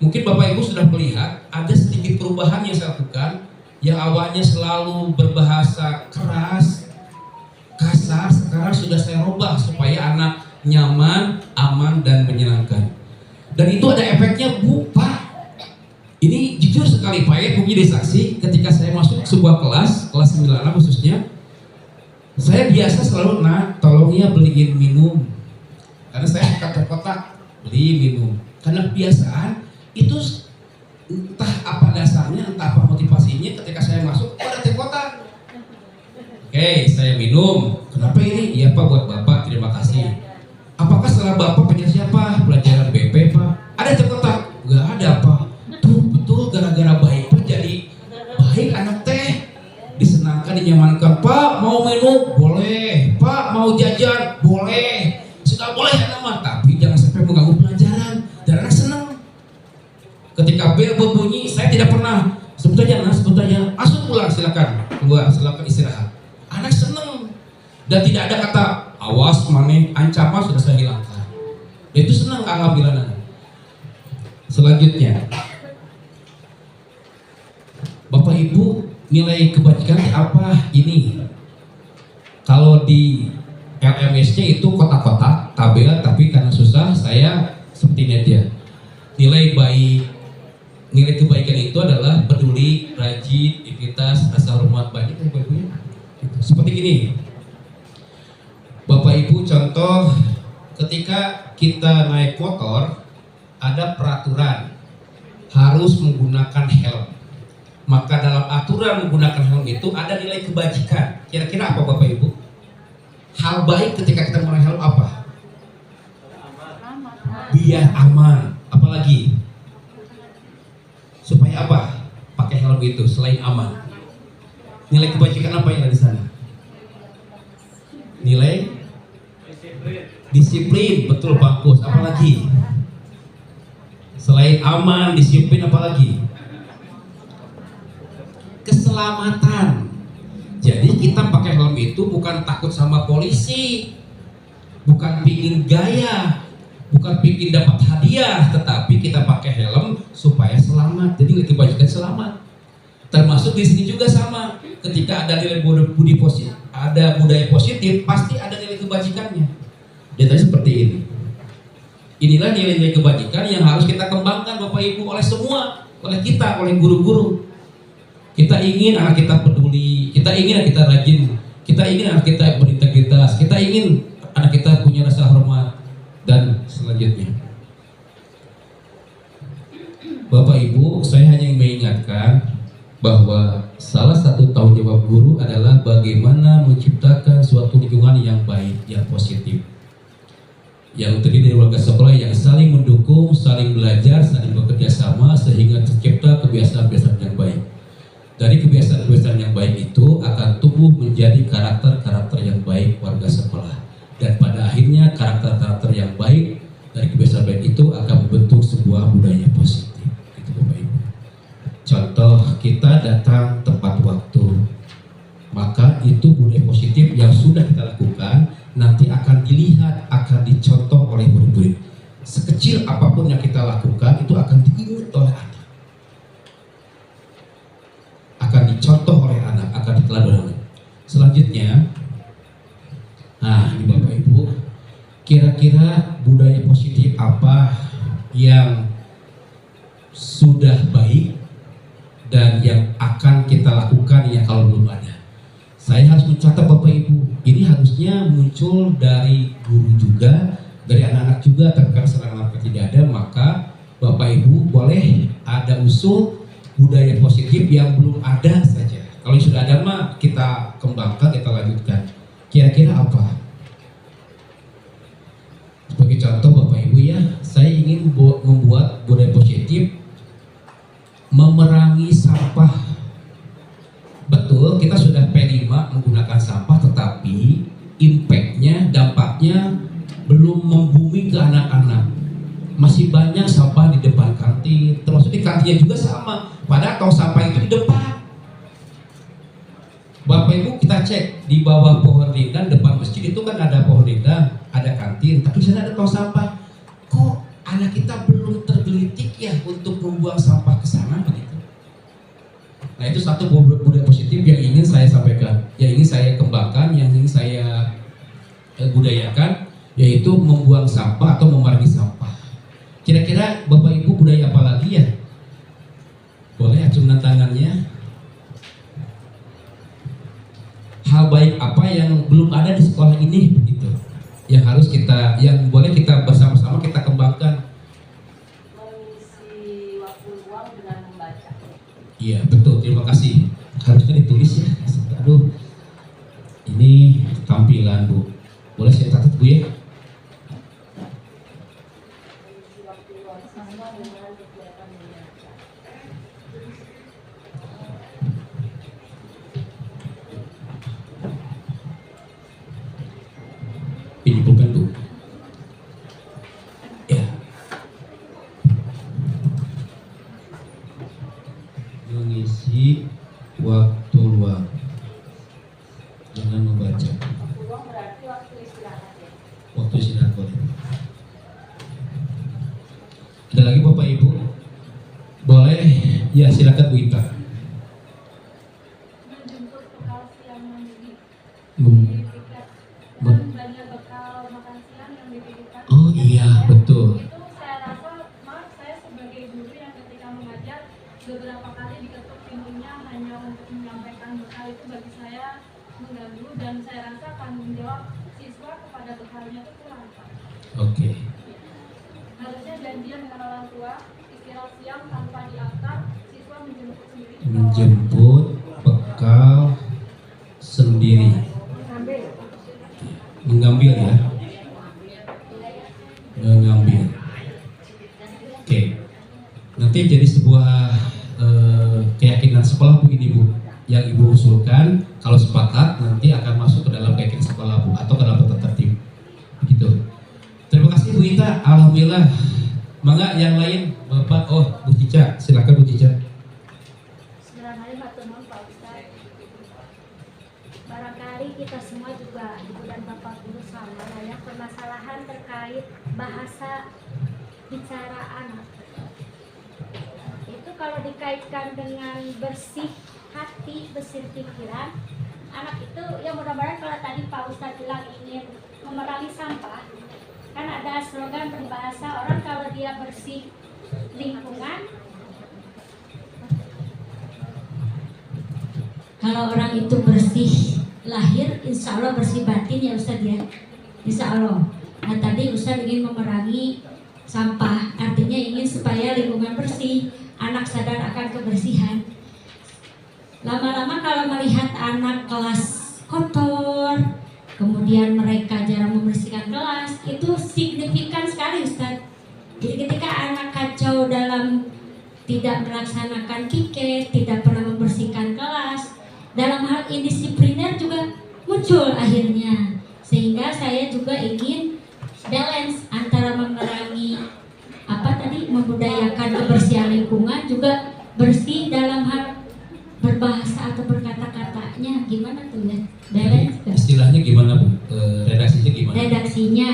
Mungkin Bapak Ibu sudah melihat ada sedikit perubahan yang saya lakukan, yang awalnya selalu berbahasa keras, kasar, sekarang sudah saya rubah supaya anak nyaman, aman, dan menyenangkan. Dan itu ada efeknya, Bu, Pak. Ini jujur sekali Pak ya, punya saksi ketika saya masuk sebuah kelas 9 khususnya, saya biasa selalu, tolong ya beliin minum, karena saya suka kotak beli minum. Karena kebiasaan itu, entah apa dasarnya, entah apa motivasinya, ketika saya masuk ada teh kotak. Oke, saya minum. Kenapa ini? Iya Pak, buat Bapak, terima kasih. Apakah setelah Bapak punya siapa? Pelajaran BP Pak. Ada teh kotak? Enggak ada Pak. Betul, gara-gara baik Pak jadi baik anak teh. Disenangkan, dinyamankan. Pak mau minum? Boleh. Pak mau jajan? Boleh. Sudah boleh anak mah, tapi jangan sampai mengganggu pelajaran. Dan anak senang. Ketika bel berbunyi, saya tidak pernah sebut aja, masuk pulang, silakan keluar, silakan istirahat. Anak senang dan tidak ada kata awas, maneh, ancaman sudah saya hilangkan. Itu senang, alhamdulillah. Selanjutnya, Bapak Ibu, nilai kebajikan apa ini? Kalau di LMS-nya itu kotak-kotak tabel, tapi karena susah saya seperti ini aja. Nilai baik, nilai kebaikan itu adalah peduli, rajin, integritas, rasa hormat, banyak ya Bapak Ibu ya. Gitu. Seperti gini, Bapak Ibu, contoh ketika kita naik motor ada peraturan harus menggunakan helm. Maka dalam aturan menggunakan helm itu ada nilai kebajikan. Kira-kira apa Bapak Ibu? Hal baik ketika kita menggunakan helm apa? Biar aman. Apalagi? Supaya apa? Pakai helm itu selain aman. Nilai kebajikan apa yang ada di sana? Nilai disiplin, betul bagus. Apalagi? Selain aman, disiplin, apalagi? Keselamatan. Jadi kita pakai helm itu bukan takut sama polisi, bukan pingin gaya, bukan pingin dapat hadiah, tetapi kita pakai helm supaya selamat. Jadi nilai kebajikan selamat. Termasuk di sini juga sama. Ketika ada nilai budi positif, ada budaya positif, pasti ada nilai kebajikannya. Jadi seperti ini. Inilah nilai-nilai kebajikan yang harus kita kembangkan Bapak Ibu oleh semua, oleh kita, oleh guru-guru. Kita ingin anak kita peduli, kita ingin anak kita rajin, kita ingin anak kita berintegritas, kita ingin anak kita punya rasa hormat, dan selanjutnya. Bapak Ibu, saya hanya ingin mengingatkan bahwa salah satu tanggung jawab guru adalah bagaimana menciptakan suatu lingkungan yang baik, yang positif, yang terdiri dari warga sekolah yang saling mendukung, saling belajar, saling bekerja sama sehingga tercipta kebiasaan-kebiasaan yang baik. Dari kebiasaan-kebiasaan yang baik itu akan tumbuh menjadi karakter-karakter yang baik warga sekolah. Dan pada akhirnya karakter-karakter yang baik dari kebiasaan baik itu akan membentuk sebuah budaya positif. Itu Bapak Ibu. Contoh, kita datang tepat waktu, maka itu budaya positif yang sudah kita lakukan nanti akan dilihat, akan dicontoh oleh murid-murid. Sekecil apapun yang kita lakukan itu akan diingat oleh anak, akan dicontoh oleh anak, akan diteladani oleh anak. Selanjutnya, nah ini Bapak Ibu, kira-kira budaya positif apa yang sudah baik dan yang akan kita lakukan yang kalau belum ada? Saya harus mencatat Bapak Ibu, ini harusnya muncul dari guru juga, dari anak-anak juga. Tapi karena anak-anak tidak ada, maka Bapak Ibu boleh ada usul budaya positif yang belum ada saja. Kalau yang sudah ada mah kita kembangkan, kita lanjutkan. Kira-kira apa? Sebagai contoh Bapak Ibu ya, saya ingin membuat budaya positif memerangi sampah. Betul, kita sudah P5 menggunakan sampah, tetapi impact-nya, dampaknya belum membumi ke anak-anak. Masih banyak sampah di depan kantin, termasuk di kantinnya juga sama. Padahal tong sampah itu di depan. Bapak Ibu, kita cek di bawah pohon rindang depan masjid itu kan ada pohon rindang, ada kantin, tapi di sana ada tong sampah. Kok anak kita belum tergelitik ya untuk membuang sampah ke sana begitu? Nah, itu satu budaya positif yang ingin saya sampaikan, yang ingin saya kembangkan, yang ingin saya budayakan, yaitu membuang sampah atau memerangi sampah. Kira-kira Bapak Ibu budaya apa lagi ya? Boleh acungkan tangannya. Hal baik apa yang belum ada di sekolah ini begitu? Yang harus kita, yang boleh kita bersama-sama kita kembangkan. Mengisi waktu luang dengan membaca. Iya betul, terima kasih. Harusnya ditulis ya. Aduh, ini tampilan Bu. Boleh saya catat Bu ya? Mengisi waktu luang sama dengan kegiatan membaca. Ini bukan Bu. Ya. Mengisi waktu luang dengan membaca. Waktu luang berarti waktu istirahat ya. Waktu istirahat boleh. Ada lagi Bapak Ibu? Boleh? Ya silakan Bu Ita. Menjemput bekal siang mandiri. Hmm. Tiket. Be- Banyak bekal makan siang yang dititipkan. Oh iya betul. Itu saya rasa, maaf saya beberapa kali diketuk pintunya hanya untuk menyampaikan bekal itu bagi saya mengganggu dan saya rasa tanggung jawab siswa kepada bekalnya itu kurang, Pak. Oke. Harusnya janjian dengan orang tua, istirahat siang tanpa diantar, siswa menjemput sendiri. Menjemput bekal sendiri. Mengambil ya. Mengambil. Oke. Nanti jadi sebuah keyakinan sekolah begini Bu, yang Ibu usulkan kalau sepakat nanti akan masuk ke dalam keyakinan sekolah Bu atau ke dalam tata tertib. Begitu. Terima kasih Bu Ita, alhamdulillah. Mangga yang lain Bapak, Bu Cica, silakan Bu Cica. Sebenarnya matur nuwun Pak Ustadz. Barangkali kita semua juga Ibu dan Bapak guru sama lah ya, permasalahan terkait bahasa bicara anak. Itu kalau dikaitkan dengan bersih hati, bersih pikiran, anak itu ya mudah-mudahan kalau tadi Pak Ustadz bilang ingin memerangi sampah, kan ada slogan berbahasa orang kalau dia bersih lingkungan, kalau orang itu bersih lahir, insya Allah bersih batin ya Ustadz ya, insya Allah. Nah tadi Ustadz ingin memerangi sampah, artinya ingin supaya lingkungan bersih, anak sadar akan kebersihan. Lama-lama kalau melihat anak kelas kotor, kemudian mereka jarang membersihkan kelas, itu signifikan sekali Ustadz. Jadi ketika anak kacau dalam tidak melaksanakan piket, tidak pernah membersihkan kelas, dalam hal indisipliner juga muncul akhirnya. Sehingga saya juga ingin balance antara memerangi membudayakan kebersihan lingkungan, juga bersih dalam hal berbahasa atau berkata-katanya. Gimana tuh ya? Balance. Istilahnya gimana Bu? Redaksinya gimana? Redaksinya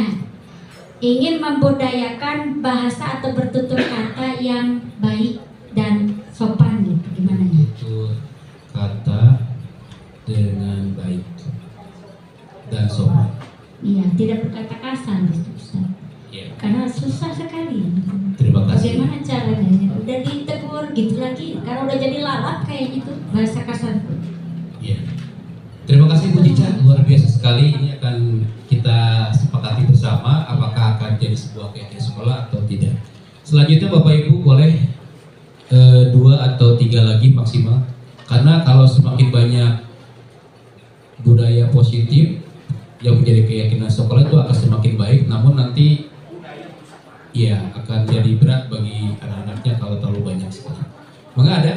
ingin membudayakan bahasa atau bertutur kata yang baik dan sopan gitu. Gimana ya? Tutur kata dengan baik dan sopan. Iya, tidak berkata kasar gitu, Ustaz. Ya. Karena susah sekali. Terima kasih. Bagaimana caranya? Udah ditegur gitu lagi, karena udah jadi lalap kayak gitu bahasa kasar. Ya. Terima kasih Bu Cica, luar biasa sekali. Ini akan kita sepakati bersama apakah akan jadi sebuah keyakinan sekolah atau tidak. Selanjutnya Bapak Ibu boleh 2 atau 3 lagi maksimal. Karena kalau semakin banyak budaya positif yang menjadi keyakinan sekolah itu akan semakin baik, namun nanti ya akan jadi berat bagi anak-anaknya kalau terlalu banyak sekali. Maka ada?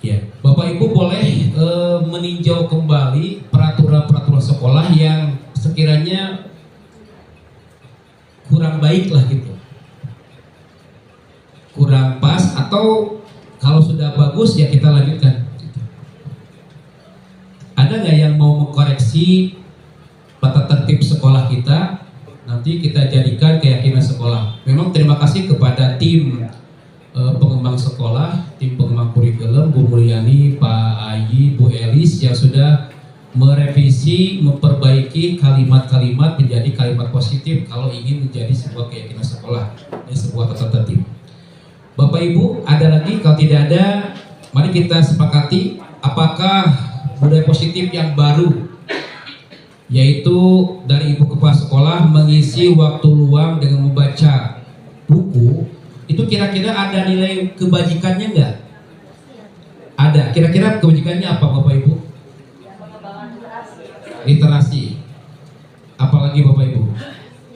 Ya, Bapak Ibu boleh meninjau kembali peraturan-peraturan sekolah yang sekiranya kurang baik lah gitu, kurang pas, atau kalau sudah bagus ya kita lanjutkan. Ada nggak yang mau mengkoreksi tata tertib sekolah kita? Nanti kita jadikan keyakinan sekolah. Memang terima kasih kepada tim pengembang sekolah, tim pengembang kurikulum, Bu Mulyani, Pak Ayi, Bu Elis yang sudah merevisi, memperbaiki kalimat-kalimat menjadi kalimat positif kalau ingin menjadi sebuah keyakinan sekolah dan sebuah tata tertib. Bapak Ibu, ada lagi? Kalau tidak ada, mari kita sepakati apakah budaya positif yang baru, yaitu dari Ibu Kepala Sekolah mengisi waktu luang dengan membaca buku, itu kira-kira ada nilai kebajikannya enggak? Ada. Kira-kira kebajikannya apa Bapak Ibu? Literasi. Apalagi Bapak Ibu?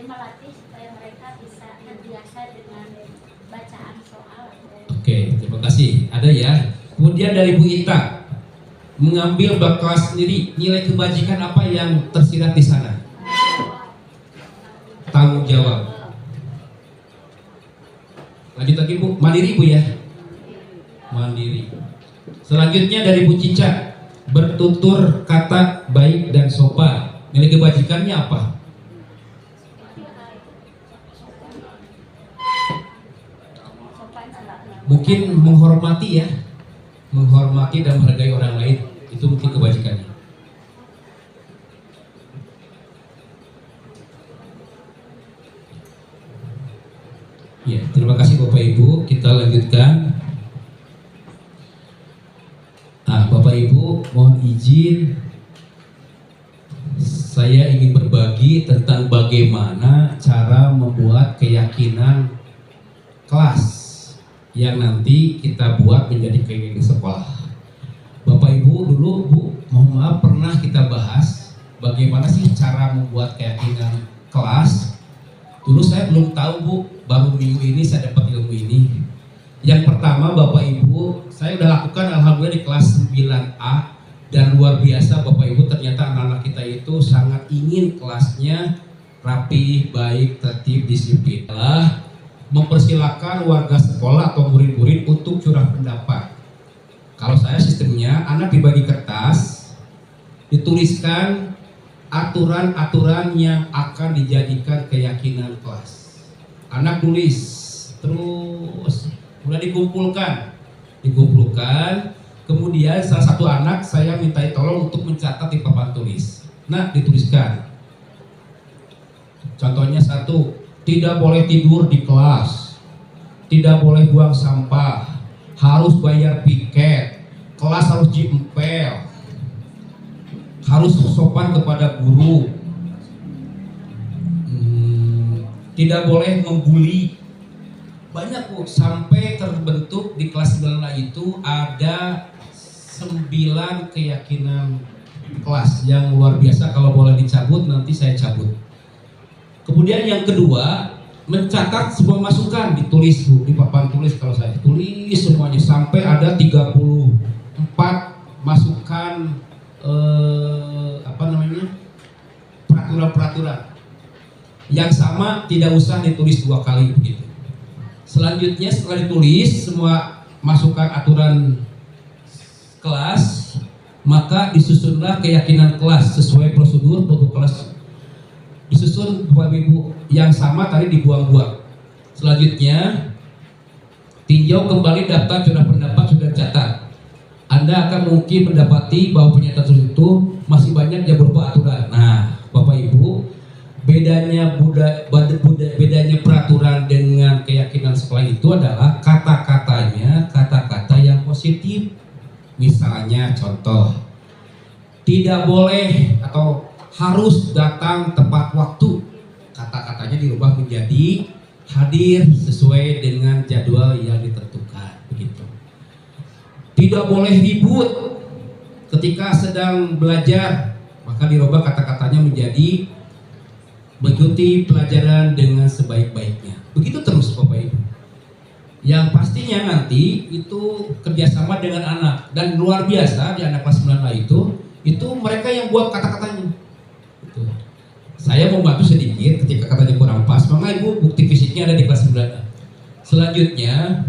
Melatih supaya mereka bisa terbiasa dengan bacaan soal. Oke, terima kasih. Ada ya. Kemudian dari Bu Ita, mengambil bakal sendiri, nilai kebajikan apa yang tersirat di sana? Tanggung jawab. Lanjut lagi Bu, mandiri Bu ya. Mandiri. Selanjutnya dari Bu Cica, bertutur kata baik dan sopan. Nilai kebajikannya apa? Mungkin menghormati ya, menghormati dan menghargai orang lain, itu mungkin kebajikannya. Ya, terima kasih Bapak Ibu. Kita lanjutkan. izin saya ingin berbagi tentang bagaimana cara membuat keyakinan kelas yang nanti kita buat menjadi keyakinan sekolah. Bapak Ibu dulu Bu, mohon maaf pernah kita bahas bagaimana sih cara membuat keyakinan kelas. Dulu saya belum tahu Bu, baru minggu ini saya dapat ilmu ini. Yang pertama Bapak Ibu, saya udah lakukan alhamdulillah di kelas 9A dan luar biasa Bapak Ibu, ternyata anak-anak kita itu sangat ingin kelasnya rapi, baik, tertib, disiplin. Mempersilahkan warga sekolah atau murid-murid untuk curah pendapat. Kalau saya sistemnya anak dibagi kertas, dituliskan aturan-aturan yang akan dijadikan keyakinan kelas. Anak tulis, terus mulai dikumpulkan. Kemudian salah satu anak saya minta tolong untuk mencatat di papan tulis. Nah, dituliskan. Contohnya 1, tidak boleh tidur di kelas, tidak boleh buang sampah, harus bayar piket, kelas harus diempel, harus sopan kepada guru, tidak boleh membuli. Banyak Bu, sampai terbentuk di kelas 9 itu ada 9 keyakinan kelas yang luar biasa. Kalau boleh dicabut nanti saya cabut. Kemudian yang kedua, mencatat semua masukan, ditulis Bu, di papan tulis. Kalau saya tulis semuanya sampai ada 34 masukan peraturan-peraturan yang sama, tidak usah ditulis 2 kali begitu. Selanjutnya setelah ditulis semua masukan aturan kelas, maka disusunlah keyakinan kelas sesuai prosedur kelas. Disusun Bapak Ibu yang sama tadi dibuang-buang. Selanjutnya tinjau kembali daftar curah pendapat sudah catat. Anda akan mungkin mendapati bahwa pernyataan itu masih banyak yang berupa aturan. Nah, Bapak Ibu, bedanya peraturan dengan keyakinan sekolah itu adalah kata-katanya kata-kata yang positif. Misalnya contoh, tidak boleh atau harus datang tepat waktu. Kata-katanya dirubah menjadi hadir sesuai dengan jadwal yang ditentukan, begitu. Tidak boleh ribut ketika sedang belajar, maka dirubah kata-katanya menjadi mengikuti pelajaran dengan sebaik-baiknya. Begitu terus Bapak Ibu. Yang pastinya nanti itu kerjasama dengan anak, dan luar biasa di anak kelas 9A itu mereka yang buat kata-katanya. Saya mau bantu sedikit ketika katanya kurang pas, maka Ibu bukti fisiknya ada di kelas 9A. Selanjutnya,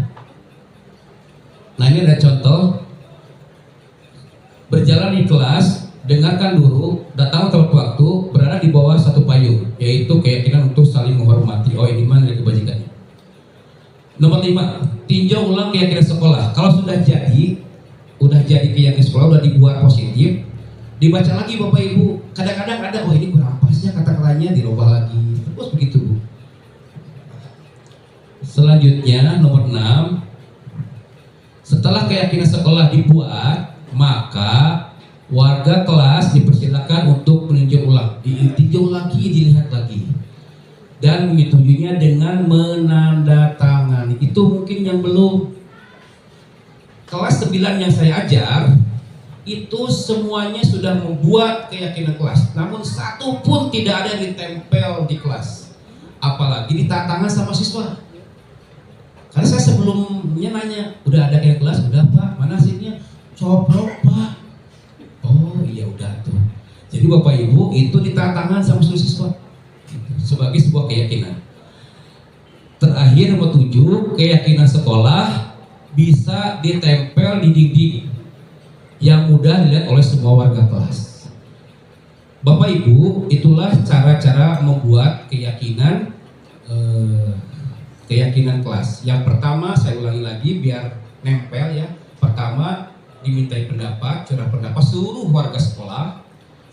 nah ini ada contoh berjalan di kelas, dengarkan dulu, datang tepat waktu, berada di bawah satu payung, yaitu keyakinan untuk saling menghormati. Oh, ini mana kebajikannya. Nomor 5, tinjau ulang keyakinan sekolah. Kalau sudah jadi keyakinan sekolah, sudah dibuat positif, dibaca lagi Bapak Ibu. Kadang-kadang ada, oh ini kurang pasnya kata-katanya, dirubah lagi. Terus begitu Bu. Selanjutnya nomor 6, setelah keyakinan sekolah dibuat, maka warga kelas dipersilakan untuk meninjau ulang, ditinjau lagi, dilihat lagi, dan menyetujuinya dengan menandatangani. Itu mungkin yang belum. Kelas 9 yang saya ajar itu semuanya sudah membuat keyakinan kelas, namun satu pun tidak ada yang ditempel di kelas, apalagi ditantangan sama siswa. Karena saya sebelumnya nanya, udah ada keyakinan kelas? Udah Pak, mana hasilnya? Coplok Pak. Oh iya udah tuh. Jadi Bapak Ibu itu ditantangan sama siswa sebagai sebuah keyakinan. Terakhir nomor 7, keyakinan sekolah bisa ditempel di dinding yang mudah dilihat oleh semua warga kelas. Bapak Ibu, itulah cara-cara membuat keyakinan kelas. Yang pertama saya ulangi lagi biar nempel ya. Pertama, dimintai pendapat, curah pendapat seluruh warga sekolah,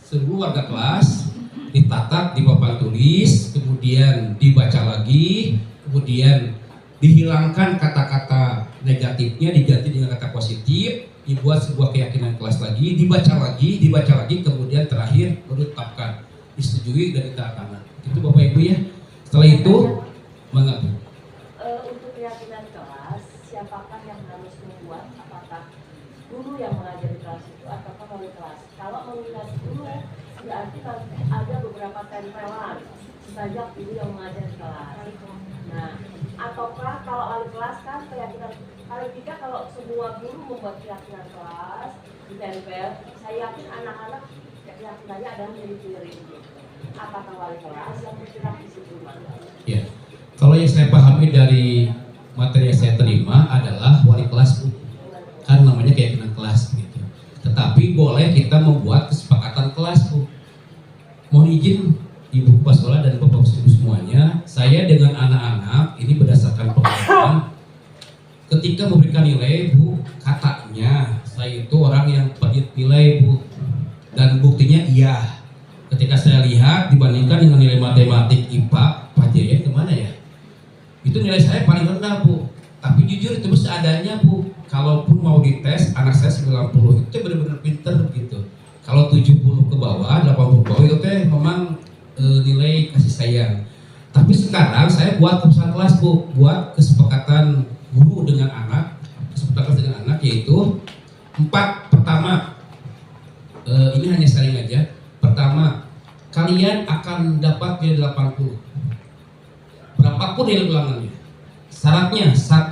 seluruh warga kelas, ditatat di papan tulis, kemudian dibaca lagi, kemudian dihilangkan kata-kata negatifnya, diganti dengan kata positif, dibuat sebuah keyakinan kelas lagi, dibaca lagi, kemudian terakhir baru ditetapkan, disetujui dan ditandatangani. Itu Bapak Ibu ya. Setelah itu mengapa? Untuk keyakinan kelas, siapakah yang harus membuat? Apakah guru yang mengajar di kelas itu ataukah wali kelas? Kalau mengingat guru, berarti ada beberapa tempelan sejak guru yang mengajar di kelas. Nah, ataukah kalau wali kelas kan keyakinan, paling tidak kalau semua guru membuat keyakinan kelas ditempel, saya yakin anak-anak keyakinannya adalah mirip-mirip. Apakah wali kelas yang bergerak di situ? Ya, kalau yang saya pahami dari materi yang saya terima adalah wali kelas, kan namanya keyakinan kelas gitu. Tetapi boleh kita membuat kesepakatan kelas, Bu. Mohon izin Ibu Kepala Sekolah dan Bapak Ibu semuanya, saya dengan anak-anak ini berdasarkan pengalaman ketika memberikan nilai, Bu, katanya saya itu orang yang pelit nilai, Bu, dan buktinya iya. Ketika saya lihat dibandingkan dengan nilai matematik IPA Pak Jaya kemana ya, itu nilai saya paling rendah, Bu. Tapi jujur itu seadanya, Bu. Kalaupun mau dites anak saya 90 itu benar-benar pinter gitu. Kalau 70 ke bawah, 80 ke bawah itu teh memang nilai kasih sayang. Tapi sekarang saya buat keputusan kelas, Bu, buat kesepakatan guru dengan anak, kesepakatan dengan anak yaitu 4. Pertama, ini hanya sharing aja. Pertama, kalian akan dapat nilai 80. Berapapun nilai ulangannya. Syaratnya 1,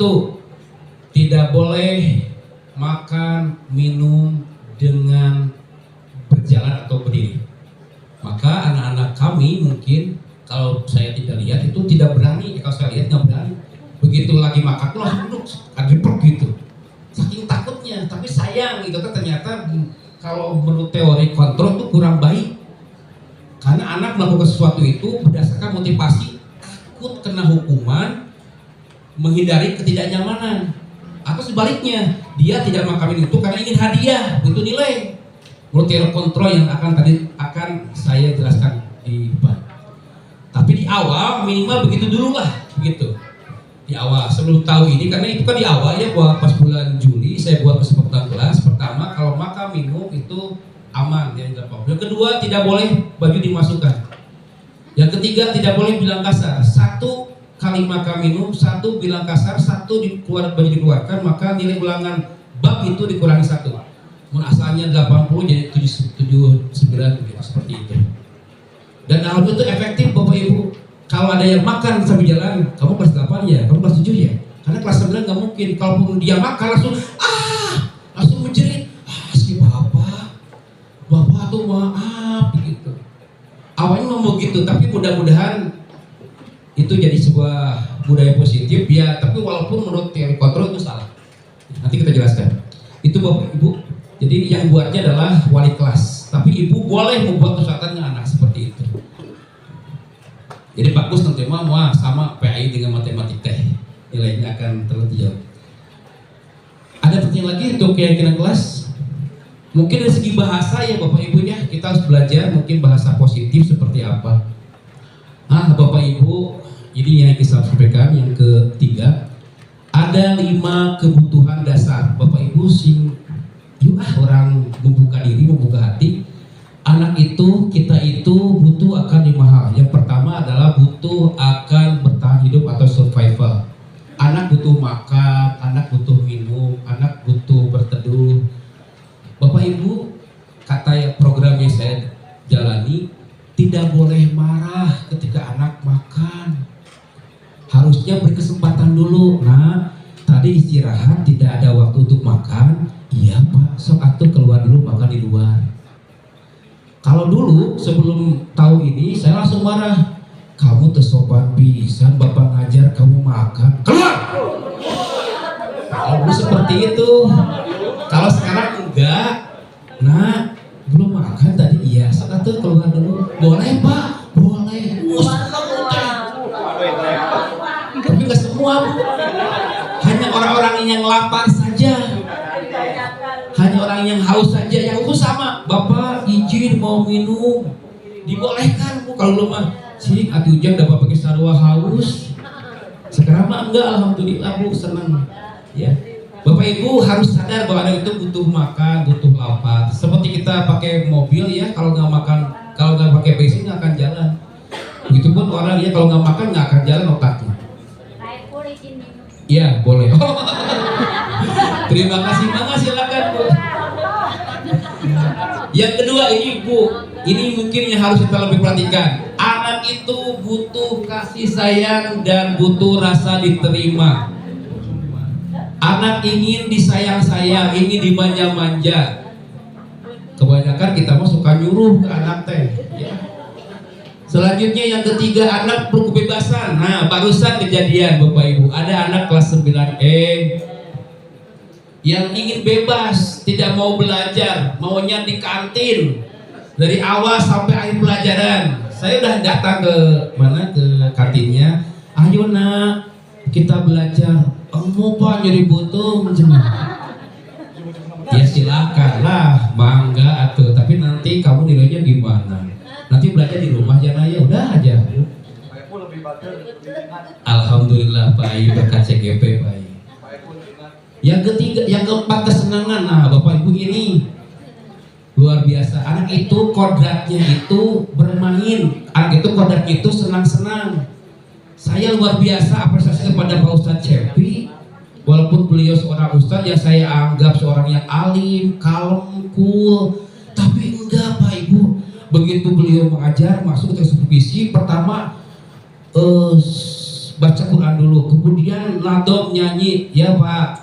tidak boleh makan, minum dengan berjalan atau berdiri. Maka anak-anak kami mungkin kalau saya tidak lihat itu tidak berani, kalau saya lihat nggak berani. Begitu lagi makan tuh langsung duduk, kageprek gitu. Saking takutnya, tapi sayang gitu kan ternyata kalau menurut teori kontrol itu kurang baik. Karena anak melakukan sesuatu itu berdasarkan motivasi takut kena hukuman, menghindari ketidaknyamanan. Atau sebaliknya, dia tidak makan itu karena ingin hadiah, butuh nilai. Menurut teori kontrol yang akan saya jelaskan di depan. Tapi di awal minimal begitu dulu lah, begitu. Di awal sebelum tahu ini, karena itu kan di awal ya, pas bulan Juli saya buat kesepakatan kelas. Pertama, kalau makan minum itu aman ya, tidak apa-apa. Yang kedua, tidak boleh baju dimasukkan. Yang ketiga, tidak boleh bilang kasar. 1 kali makan minum, 1 bilang kasar, 1 baju dikeluarkan, maka nilai ulangan bab itu dikurangi 1. Asalnya 80 jadi 79 gitu, seperti itu. Dan alhamdulillah itu efektif Bapak Ibu. Kalau ada yang makan sambil jalan, kamu kelas 8 ya, kamu kelas 7 ya. Karena kelas 9 nggak mungkin. Kalaupun dia makan langsung menjerit, si bapak tuh maaf gitu. Awalnya ngomong gitu, tapi mudah-mudahan itu jadi sebuah budaya positif ya. Tapi walaupun menurut teori kontrol itu salah. Nanti kita jelaskan. Itu Bapak Ibu. Jadi yang buatnya adalah wali kelas. Tapi ibu boleh membuat kesepakatan dengan anak seperti itu. Jadi bagus nanti mau sama PAI dengan matematika, nilainya akan terlebih jauh. Ada pertanyaan lagi untuk keyakinan kelas? Mungkin dari segi bahasa ya Bapak Ibu ya, kita harus belajar mungkin bahasa positif seperti apa. Bapak Ibu, ini yang kita sampaikan yang ketiga, ada 5 kebutuhan dasar. Bapak Ibu orang membuka diri, membuka hati. Anak itu, kita itu butuh akan 5 hal. Yang pertama adalah butuh akan bertahan hidup atau survival. Anak butuh makan, anak butuh minum, anak butuh berteduh. Bapak Ibu, kata program yang saya jalani, tidak boleh marah ketika anak makan. Harusnya beri kesempatan dulu. Nah, tadi istirahat tidak ada waktu untuk makan. Iya Pak, sok atuh keluar dulu makan di luar. Kalau dulu sebelum tahu ini saya langsung marah. Kamu tersopan pisan, Bapak ngajar kamu makan. Keluar! Kalau dulu seperti itu. Kalau sekarang enggak. Nah, belum makan tadi iya, sok atuh keluar dulu. Boleh Pak, boleh. Tapi enggak semua, Bu. Hanya orang-orang yang lapar saja. Hanya orang yang haus saja, yang itu sama. Bapak izin mau minum, dibolehkan Bu. Kalau belum sih atuh jam dapat pakai sarua haus. Sekarang mah enggak, alhamdulillah Bu, senang. Ya. Bapak Ibu harus sadar bahwa anak itu butuh makan, butuh lapar. Seperti kita pakai mobil ya, kalau nggak makan, kalau nggak pakai bensin nggak akan jalan. Begitupun orang ya kalau nggak makan nggak akan jalan otaknya. Iya boleh. Terima kasih, Mama silakan Bu. Yang kedua ini Bu, ini mungkin yang harus kita lebih perhatikan. Anak itu butuh kasih sayang dan butuh rasa diterima. Anak ingin disayang-sayang, ingin dimanja-manja. Kebanyakan kita mah suka nyuruh ke anak teh. Ya. Selanjutnya yang ketiga, anak perlu kebebasan. Nah, barusan kejadian Bapak Ibu, ada anak kelas 9E yang ingin bebas, tidak mau belajar, maunya di kantin dari awal sampai akhir pelajaran. Saya udah datang ke mana, ke kantinnya. Ayo nak, kita belajar. Kamu Pak jadi butuh. Ya silakan lah, bangga atuh. Tapi nanti kamu nilainya gimana? Nanti belajar di rumah ya Naya, udah aja. Alhamdulillah Pak Ayu berkat CGP Pak Ayu. Yang ketiga, yang keempat kesenangan. Nah Bapak Ibu ini luar biasa. Anak itu kodratnya itu bermain. Anak itu kodratnya itu senang-senang. Saya luar biasa apresiasi kepada Pak Ustadz Cepi. Walaupun beliau seorang ustadz yang saya anggap seorang yang alim, kalem, cool, tapi enggak Pak Ibu. Begitu beliau mengajar, masuk ke supervisi, pertama baca Quran dulu, kemudian nadom nyanyi, ya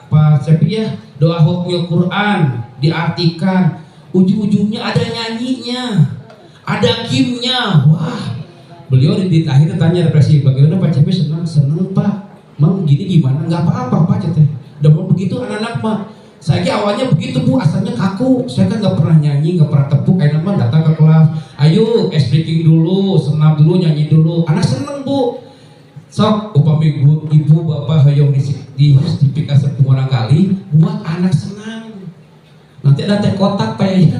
Pak Cepi ya, doa hukmil Quran diartikan, ujung-ujungnya ada nyanyinya, ada gimnya, wah. Beliau di akhir tanya represi, bagaimana Pak Cepi? Senang Pak. Mang gini gimana? Nggak apa-apa Pak Cepi. Udah mau begitu anak-anak Pak. Saya awalnya begitu Bu, asalnya kaku. Saya kan nggak pernah nyanyi, nggak pernah tepuk. Akhirnya mah datang ke kelas. Ayo, speaking dulu, senam dulu, nyanyi dulu. Anak seneng Bu. Sok, upami ibu bapak hayong dipikir sepuluh kali, buat anak senang. Nanti ada teh kotak Pak ya.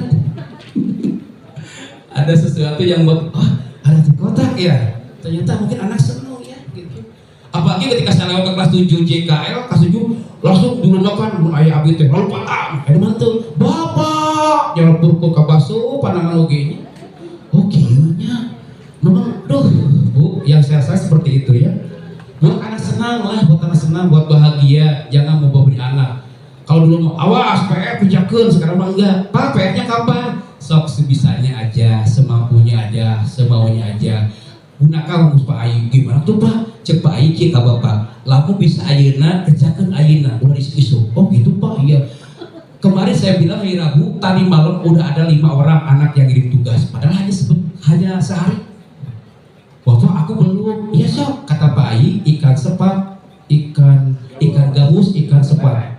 Ada sesuatu yang buat, ada teh kotak ya. Ternyata mungkin anak senang ya gitu. Apalagi ketika saya lewat ke kelas 7 JKL, kelas 7 langsung dulu makan ayah abi teh lalu patah. Ada mantu, bapak jangan buruk ke baso pandangan oge-nya. Oh kieunya. Memang Bu, yang saya seperti itu ya. Buat anak senang lah, buat anak senang, buat bahagia, jangan membebani anak. Kalau dulu mau awas PR pijakeun, sekarang mah enggak. Pak, PR-nya kapan? Sok sebisanya aja, semampunya aja, semaunya aja. Gunakan rumus Pak Ayu. Gimana tuh Pak? Cek Pak Ayu ke Bapak. Lamu bisa ayeuna, kerjakan ayeuna. Udah isu. Oh gitu Pak, iya. Kemarin saya bilang hari Rabu, tadi malam udah ada 5 orang anak yang ngirim tugas. Padahal hanya sehari. Bapak aku belum. Iya sok, kata Pak Ayu, ikan sepat, ikan gabus, ikan sepat.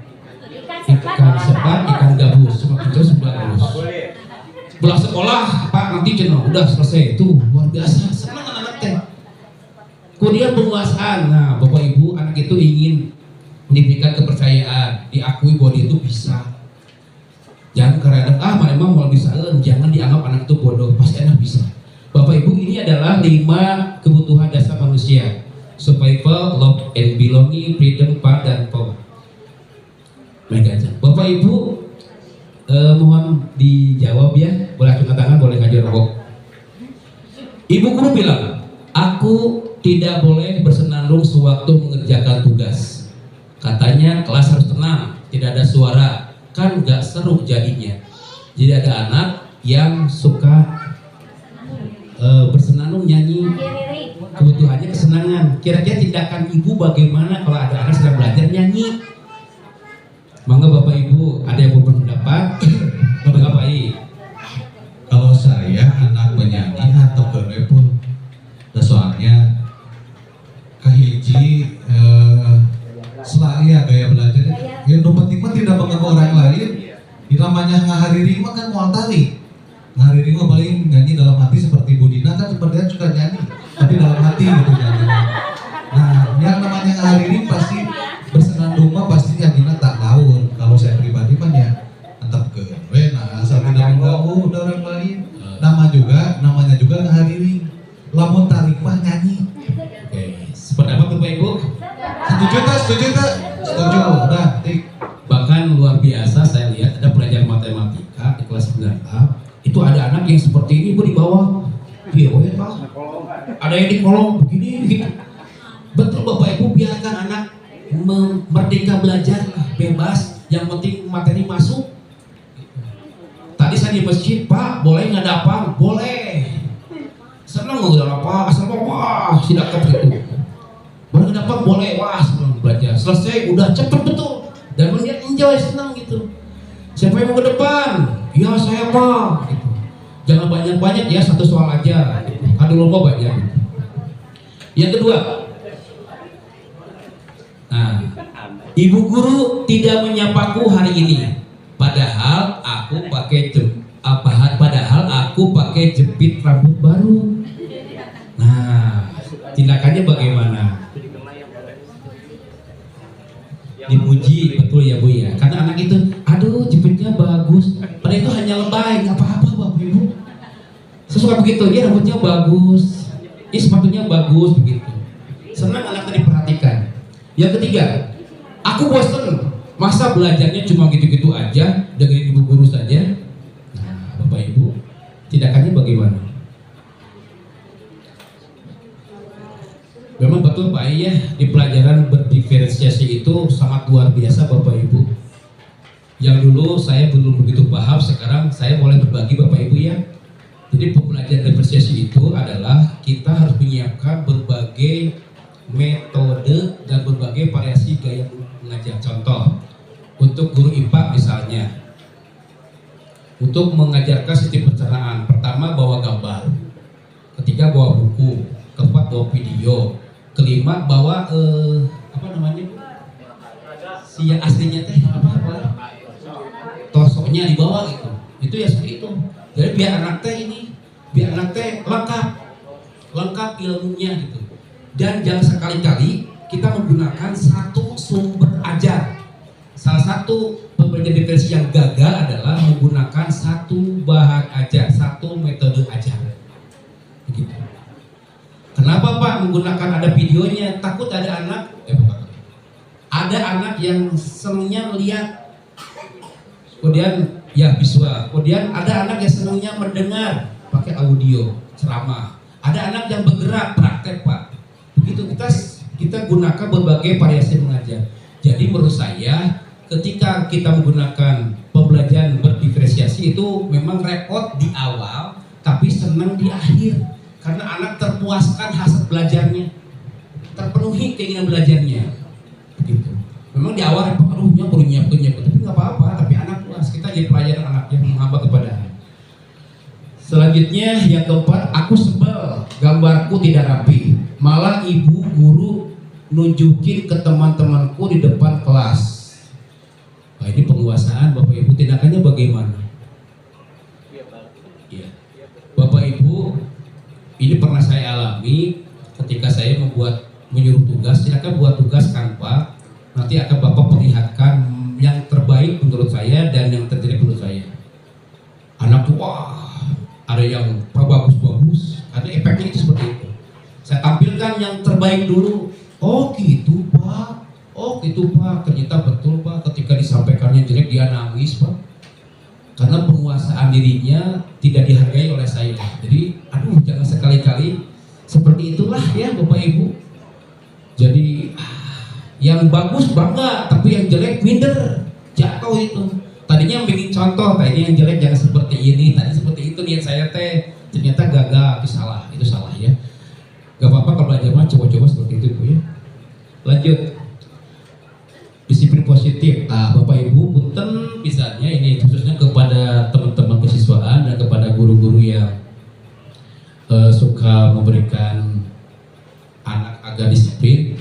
Ikan sepat, ikan gabus. Semua itu sebelah gabus. Pulang sekolah, Pak nanti channel udah selesai itu luar biasa, senang anak-anak teh. Kemudian penguasaan, nah Bapak Ibu anak itu ingin diberikan kepercayaan, diakui bahwa dia itu bisa. Jangan karena memang mau bisa, jangan dianggap anak itu bodoh, pasti anak bisa. Bapak Ibu ini adalah 5 kebutuhan dasar manusia: survival, love and belonging, freedom, fun, dan power. Bapak Ibu mohon dijawab ya, boleh angkat tangan, boleh ngajak rokok. Ibu guru bilang, aku tidak boleh bersenandung sewaktu mengerjakan tugas. Katanya kelas harus tenang, tidak ada suara, kan nggak seru jadinya. Jadi ada anak yang suka bersenandung nyanyi, kebutuhannya kesenangan. Kira-kira tindakan ibu bagaimana kalau ada anak sedang belajar nyanyi? Mangga Bapak Ibu, ada yang mau berpendapat? Bapak Pak I. Kalau saya anak penyanyi atau berepul, soalnya kahiji selain gaya belajar, yang penting mah tidak mengganggu orang lain. Di namanya ngahariring mah kan mual tali. Ngahariring mah paling nyanyi dalam hati seperti Budina kan sepertinya suka nyanyi, tapi dalam hati gitu nyanyi. Nah, yang namanya ngahariring pasti bersenandung mah pasti nyanyinya tak laun. Kalau saya pribadi mah ya tetap ke nah asal tidak mengganggu orang lain. Namanya juga ngahariring. Lamun tarik mah nyanyi. Oke, sependapat Bapak Ibu? Setuju tak? Setuju. Udah, tik. saya di kolong begini gitu. Betul Bapak Ibu, biarkan anak merdeka belajar lah, bebas, yang penting materi masuk. Tadi saya di masjid, Pak, boleh ngadapang? Boleh. Senang nggak apa? Asal wah, tidak gitu. Boleh ngadapang? Boleh, wah, senang belajar. Selesai, udah cepet betul. Dan melihat enjoy, senang gitu. Siapa yang mau ke depan? Ya saya Pak. Gitu. Jangan banyak-banyak ya, satu soal aja. Ada lomba banyak. Yang kedua, nah, ibu guru tidak menyapaku hari ini. Padahal aku pakai jepit rambut baru. Nah, tindakannya bagaimana? Dipuji, betul ya Bu ya. Karena anak itu, aduh jepitnya bagus. Padahal itu hanya lebay, nggak apa-apa Bapak Ibu. Sesuka begitu, dia rambutnya bagus, sepatunya bagus begitu. Senang anaknya diperhatikan. Yang ketiga, aku bosan. Masa belajarnya cuma gitu-gitu aja, dengerin ibu guru saja. Nah, Bapak Ibu, tindakannya bagaimana? Memang betul Pak ya, di pelajaran berdiferensiasi itu sangat luar biasa Bapak Ibu. Yang dulu saya belum begitu paham, sekarang saya mulai berbagi Bapak Ibu ya. Jadi pembelajaran diferensiasi itu adalah kita harus menyiapkan berbagai metode dan berbagai variasi gaya mengajar. Contoh, untuk guru IPA misalnya, untuk mengajarkan sistem pencernaan, pertama bawa gambar, ketiga bawa buku, keempat bawa video, kelima bawa apa namanya, si yang aslinya teh apa torsoknya dibawa gitu. Itu ya seperti itu. Jadi biar anak teh lengkap ilmunya gitu. Dan jangan sekali-kali kita menggunakan satu sumber ajar. Salah satu pembelajaran diferensiasi yang gagal adalah menggunakan satu bahan ajar, satu metode ajar. Begitu. Kenapa Pak menggunakan ada videonya? Takut ada anak yang senangnya melihat, kemudian ya visual. Kemudian ada anak yang senangnya mendengar pakai audio ceramah. Ada anak yang bergerak praktek Pak. Begitu kita gunakan berbagai variasi mengajar. Jadi menurut saya ketika kita menggunakan pembelajaran berdiferensiasi itu memang repot di awal, tapi senang di akhir. Karena anak terpuaskan hasrat belajarnya, terpenuhi keinginan belajarnya. Begitu. Memang di awal repot, perlu nyiapin, tapi nggak apa-apa. Tapi anak puas, kita jadi pelajaran anak yang menghambat kepada anak. Selanjutnya yang keempat, aku sebel gambarku tidak rapi. Malah ibu guru nunjukin ke teman-temanku di depan kelas. Nah, ini penguasaan Bapak Ibu, tindakannya bagaimana? Ya. Bapak Ibu, ini pernah saya alami ketika saya menyuruh tugas. Silakan buat tugas kan Pak. Nanti akan Bapak perlihatkan yang terbaik menurut saya dan yang terjelek menurut saya. Anak tuh wah, ada yang bagus-bagus, ada efeknya itu seperti itu. Saya tampilkan yang terbaik dulu. Oh gitu Pak. Oh gitu Pak, ternyata betul Pak, ketika disampaikannya jelek dia nangis Pak. Karena penguasaan dirinya tidak dihargai oleh saya. Jadi aduh jangan sekali-kali seperti itulah ya Bapak Ibu. Jadi yang bagus bangga, tapi yang jelek minder, jatuh itu. Tadinya bikin contoh, tadi yang jelek jangan seperti ini, tadi seperti itu niat saya teh, ternyata gagal, itu salah ya. Gak apa-apa kalau belajar mah coba-coba seperti itu Bu ya. Lanjut. Disiplin positif. Bapak Ibu punten misalnya ini khususnya kepada teman-teman kesiswaan dan kepada guru-guru yang suka memberikan anak agar disiplin.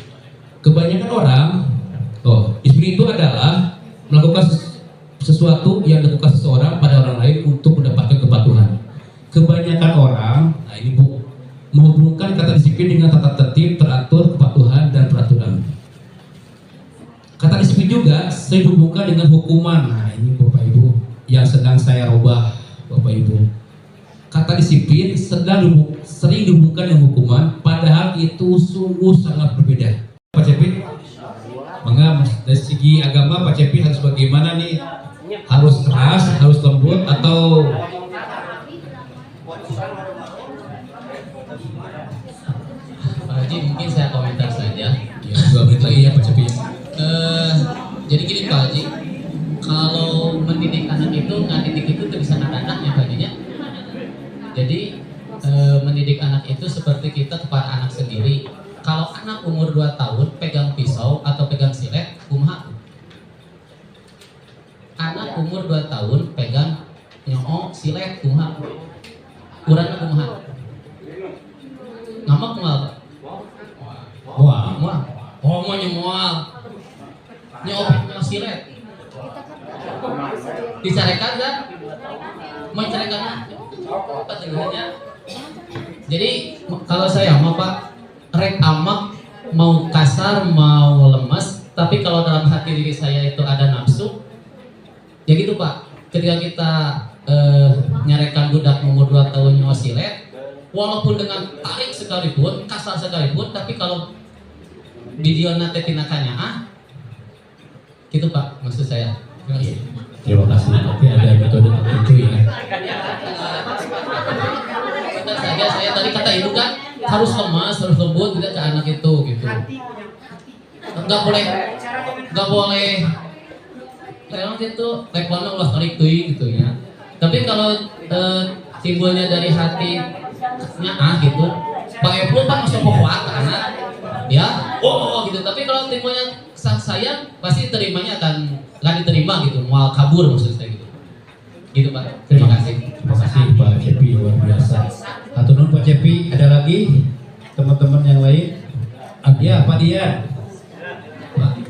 Kebanyakan orang, disiplin itu adalah melakukan sesuatu yang dilakukan seseorang pada orang lain untuk mendapatkan kepatuhan. Kebanyakan orang, nah ini Bu, menghubungkan kata disiplin dengan tata tertib, teratur, kepatuhan dan peraturan. Kata disiplin juga saya hubungkan dengan hukuman. Nah ini Bapak Ibu yang sedang saya rubah Bapak Ibu. Kata disiplin sering dihubungkan dengan hukuman, padahal itu sungguh sangat berbeda. Pak Cepi, maka dari segi agama Pak Cepi harus bagaimana nih? Harus keras, harus lembut atau Haji, mungkin saya komentar saja. Ya, 2 menit lagi ya Pak Cepi. Jadi gini Pak Haji, kalau mendidik anak itu, ngadidik itu bisa anak-anaknya Pak Haji ya. Jadi mendidik anak itu seperti kita kepada anak sendiri. Kalau anak umur 2 tahun pegang pisau atau pegang silet, kumaha? Anak umur 2 tahun pegang nyoo silet, kumaha? Urangna kumaha? Ngamak moal. Wah, Moal. Oh, mau nyemoal. Nyoo silet. Dicarekan kan? Mau carekan apa sebenarnya? Jadi kalau saya mah Pak, rek amak mau kasar mau lemas, tapi kalau dalam hati diri saya itu ada nafsu, ya gitu Pak. Ketika kita nyarekan budak umur 2 tahun nyawa silet, walaupun dengan tarik sekalipun, kasar sekalipun, tapi kalau di diona teh tina kanyaan, gitu Pak maksud saya. Terima kasih. terima kasih. Nanti ada metode tertentu ya. Benar saja, saya tadi kata ibu kan harus lemas, harus lembut tidak ke anak itu gitu. Nggak boleh memang itu levelnya ulah tarik teuing gitu ya. Tapi kalau timbulnya dari hatinya gitu, Pak Epul Pak masuk kuat anak ya, gitu. Tapi kalau timbulnya sayang pasti terimanya akan diterima gitu, mau kabur maksud saya gitu. Gitu Pak. Terima kasih. Terima kasih Pak Cepi, luar biasa. Hatur nuhun Pak Cepi. Ada lagi teman-teman yang lain? Ya Pak Dian.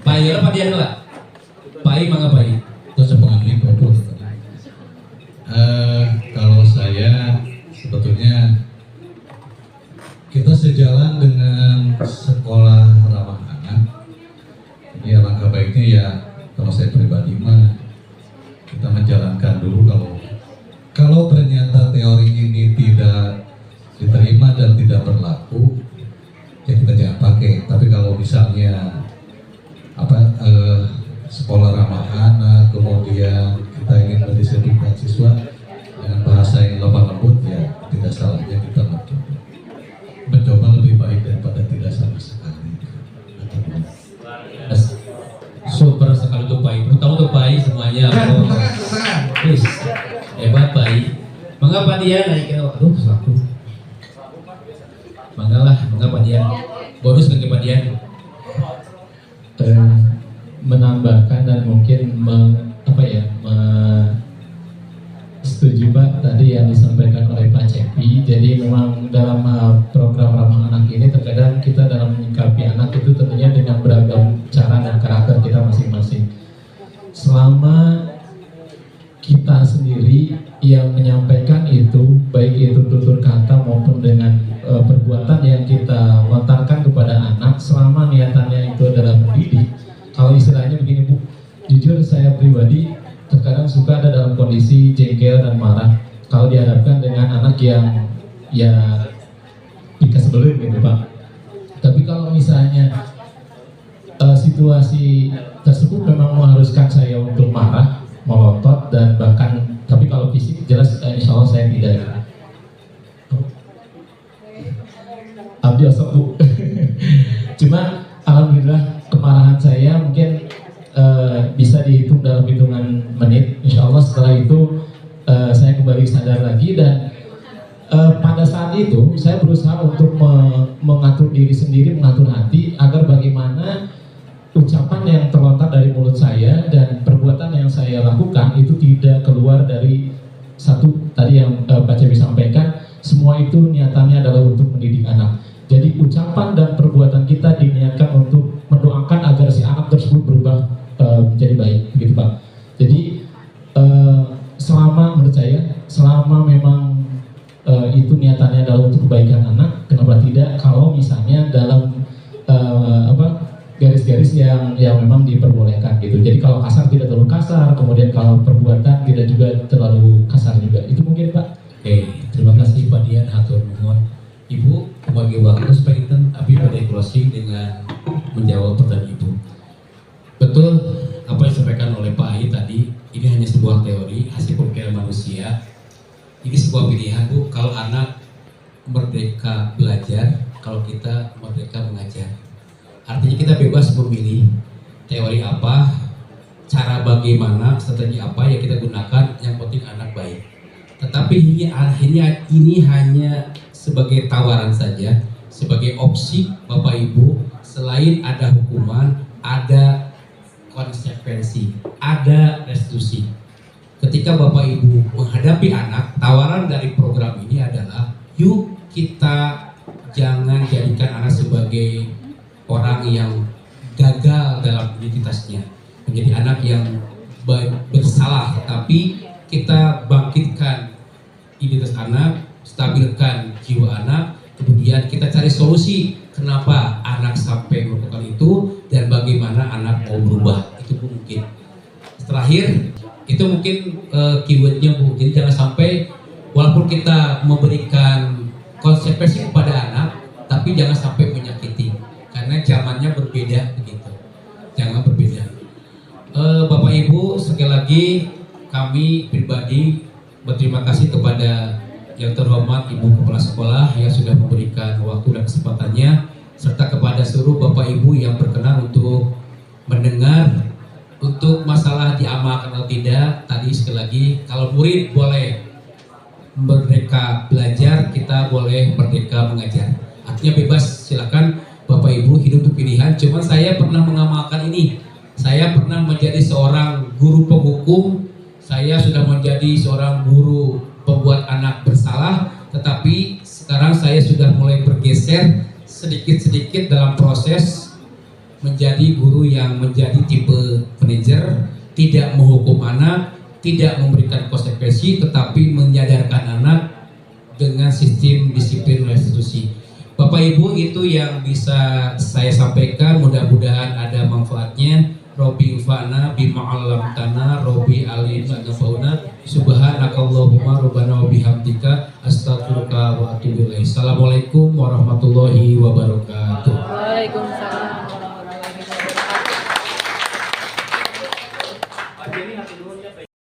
Pak Dian, Pak Dian lah. Pak I, mangga Pak I. Terus pengambil propos. Kalau saya sebetulnya kita sejalan dengan sekolah ramah anak. Ya langkah baiknya ya kalau saya pribadi mah kita menjalankan dulu kalau ternyata teori ini tidak diterima dan tidak berlaku ya kita jangan pakai. Tapi kalau misalnya sekolah ramah anak kemudian kita ingin mendisiplinkan siswa dengan bahasa yang lemah lembut ya tidak salahnya kita mencoba lebih baik daripada tidak sama sekali. Super sekali untuk Pak I. Tahu untuk Pak I semuanya. Please. Hebat Pak I. Mangga Pak Dian, naik aduh selaku. Mangga Pak Dian. Bonus bagi Pak Dian. Menambahkan dan mungkin setuju Pak tadi yang disampaikan oleh Pak Cepi. Jadi memang dalam program ramah anak ini terkadang kita dalam menyikapi anak itu tentunya dengan beragam cara dan karakter kita masing-masing. Selama kita sendiri yang menyampaikan itu, baik itu tutur kata maupun dengan perbuatan yang kita lontarkan kepada anak, selama niatannya itu adalah mendidik. Kalau istilahnya begini Bu, jujur saya pribadi terkadang suka ada dalam kondisi jengkel dan marah kalau dihadapkan dengan anak yang ya dikasebelin gitu Pak. Tapi kalau misalnya situasi tersebut memang mengharuskan saya untuk marah, melotot dan bahkan, tapi kalau fisik jelas insya Allah saya tidak. Abdi asap Bu. Cuma alhamdulillah kemarahan saya mungkin bisa dihitung dalam hitungan menit. Insya Allah setelah itu saya kembali sadar lagi dan pada saat itu saya berusaha untuk mengatur diri sendiri, mengatur hati agar bagaimana ucapan yang terlontar dari mulut saya dan perbuatan yang saya lakukan itu tidak keluar dari satu tadi yang Pak Cepi sampaikan, semua itu niatannya adalah untuk mendidik anak. Jadi ucapan dan perbuatan kita diniatkan untuk mendoakan agar si anak tersebut berubah menjadi baik, gitu Pak. Jadi selama menurut saya, selama memang itu niatannya adalah untuk kebaikan anak, kenapa tidak kalau misalnya dalam garis-garis yang memang diperbolehkan gitu. Jadi kalau kasar tidak terlalu kasar, kemudian kalau perbuatan tidak juga terlalu kasar juga. Itu mungkin Pak. Oke, terima kasih Pak Dian, hatur nuhun. Ibu bagi waktu supaya kita pada closing dengan menjawab pertanyaan Ibu. Betul apa yang disampaikan oleh Pak Ahi tadi, ini hanya sebuah teori hasil pemikiran manusia. Ini sebuah pilihan Bu, kalau anak merdeka belajar kalau kita merdeka mengajar. Artinya kita bebas memilih teori apa, cara bagaimana, strategi apa yang kita gunakan, yang penting anak baik. Tetapi ini hanya sebagai tawaran saja, sebagai opsi Bapak Ibu. Selain ada hukuman, ada konsekuensi, ada restitusi. Ketika Bapak Ibu menghadapi anak, tawaran dari program ini adalah yuk kita jangan jadikan anak sebagai orang yang gagal dalam identitasnya, menjadi anak yang bersalah, tetapi kita bangkitkan identitas anak, stabilkan jiwa anak, kemudian kita cari solusi kenapa anak sampai melakukan itu dan bagaimana anak mau berubah. Itu mungkin. Terakhir, itu mungkin keywordnya mungkin jangan sampai walaupun kita memberikan konsekuensi kepada anak, tapi jangan sampai menyakiti, karena zamannya berbeda begitu. Jangan berbeda. Bapak Ibu, sekali lagi kami pribadi berterima kasih kepada yang terhormat Ibu Kepala Sekolah yang sudah memberikan waktu dan kesempatannya, serta kepada seluruh Bapak Ibu yang berkenan untuk mendengar. Untuk masalah diamalkan atau tidak, tadi sekali lagi, kalau murid boleh merdeka belajar, kita boleh merdeka mengajar. Artinya bebas, silakan Bapak Ibu, hidup itu pilihan. Cuman saya pernah mengamalkan ini. Saya pernah menjadi seorang guru penghukum, saya sudah menjadi seorang guru pembuat anak bersalah, tetapi sekarang saya sudah mulai bergeser sedikit-sedikit dalam proses menjadi guru yang menjadi tipe manajer, tidak menghukum anak, tidak memberikan konsekuensi, tetapi menyadarkan anak dengan sistem disiplin restitusi. Bapak Ibu, itu yang bisa saya sampaikan, mudah-mudahan ada manfaatnya. Robbi infa'na bima 'allamtana, Robbi alimna nafauna, subhanakallahumma rabbana wa bihamdika, astaghfiruka wa atubu ilaik. Assalamualaikum warahmatullahi wabarakatuh. Waalaikumsalam.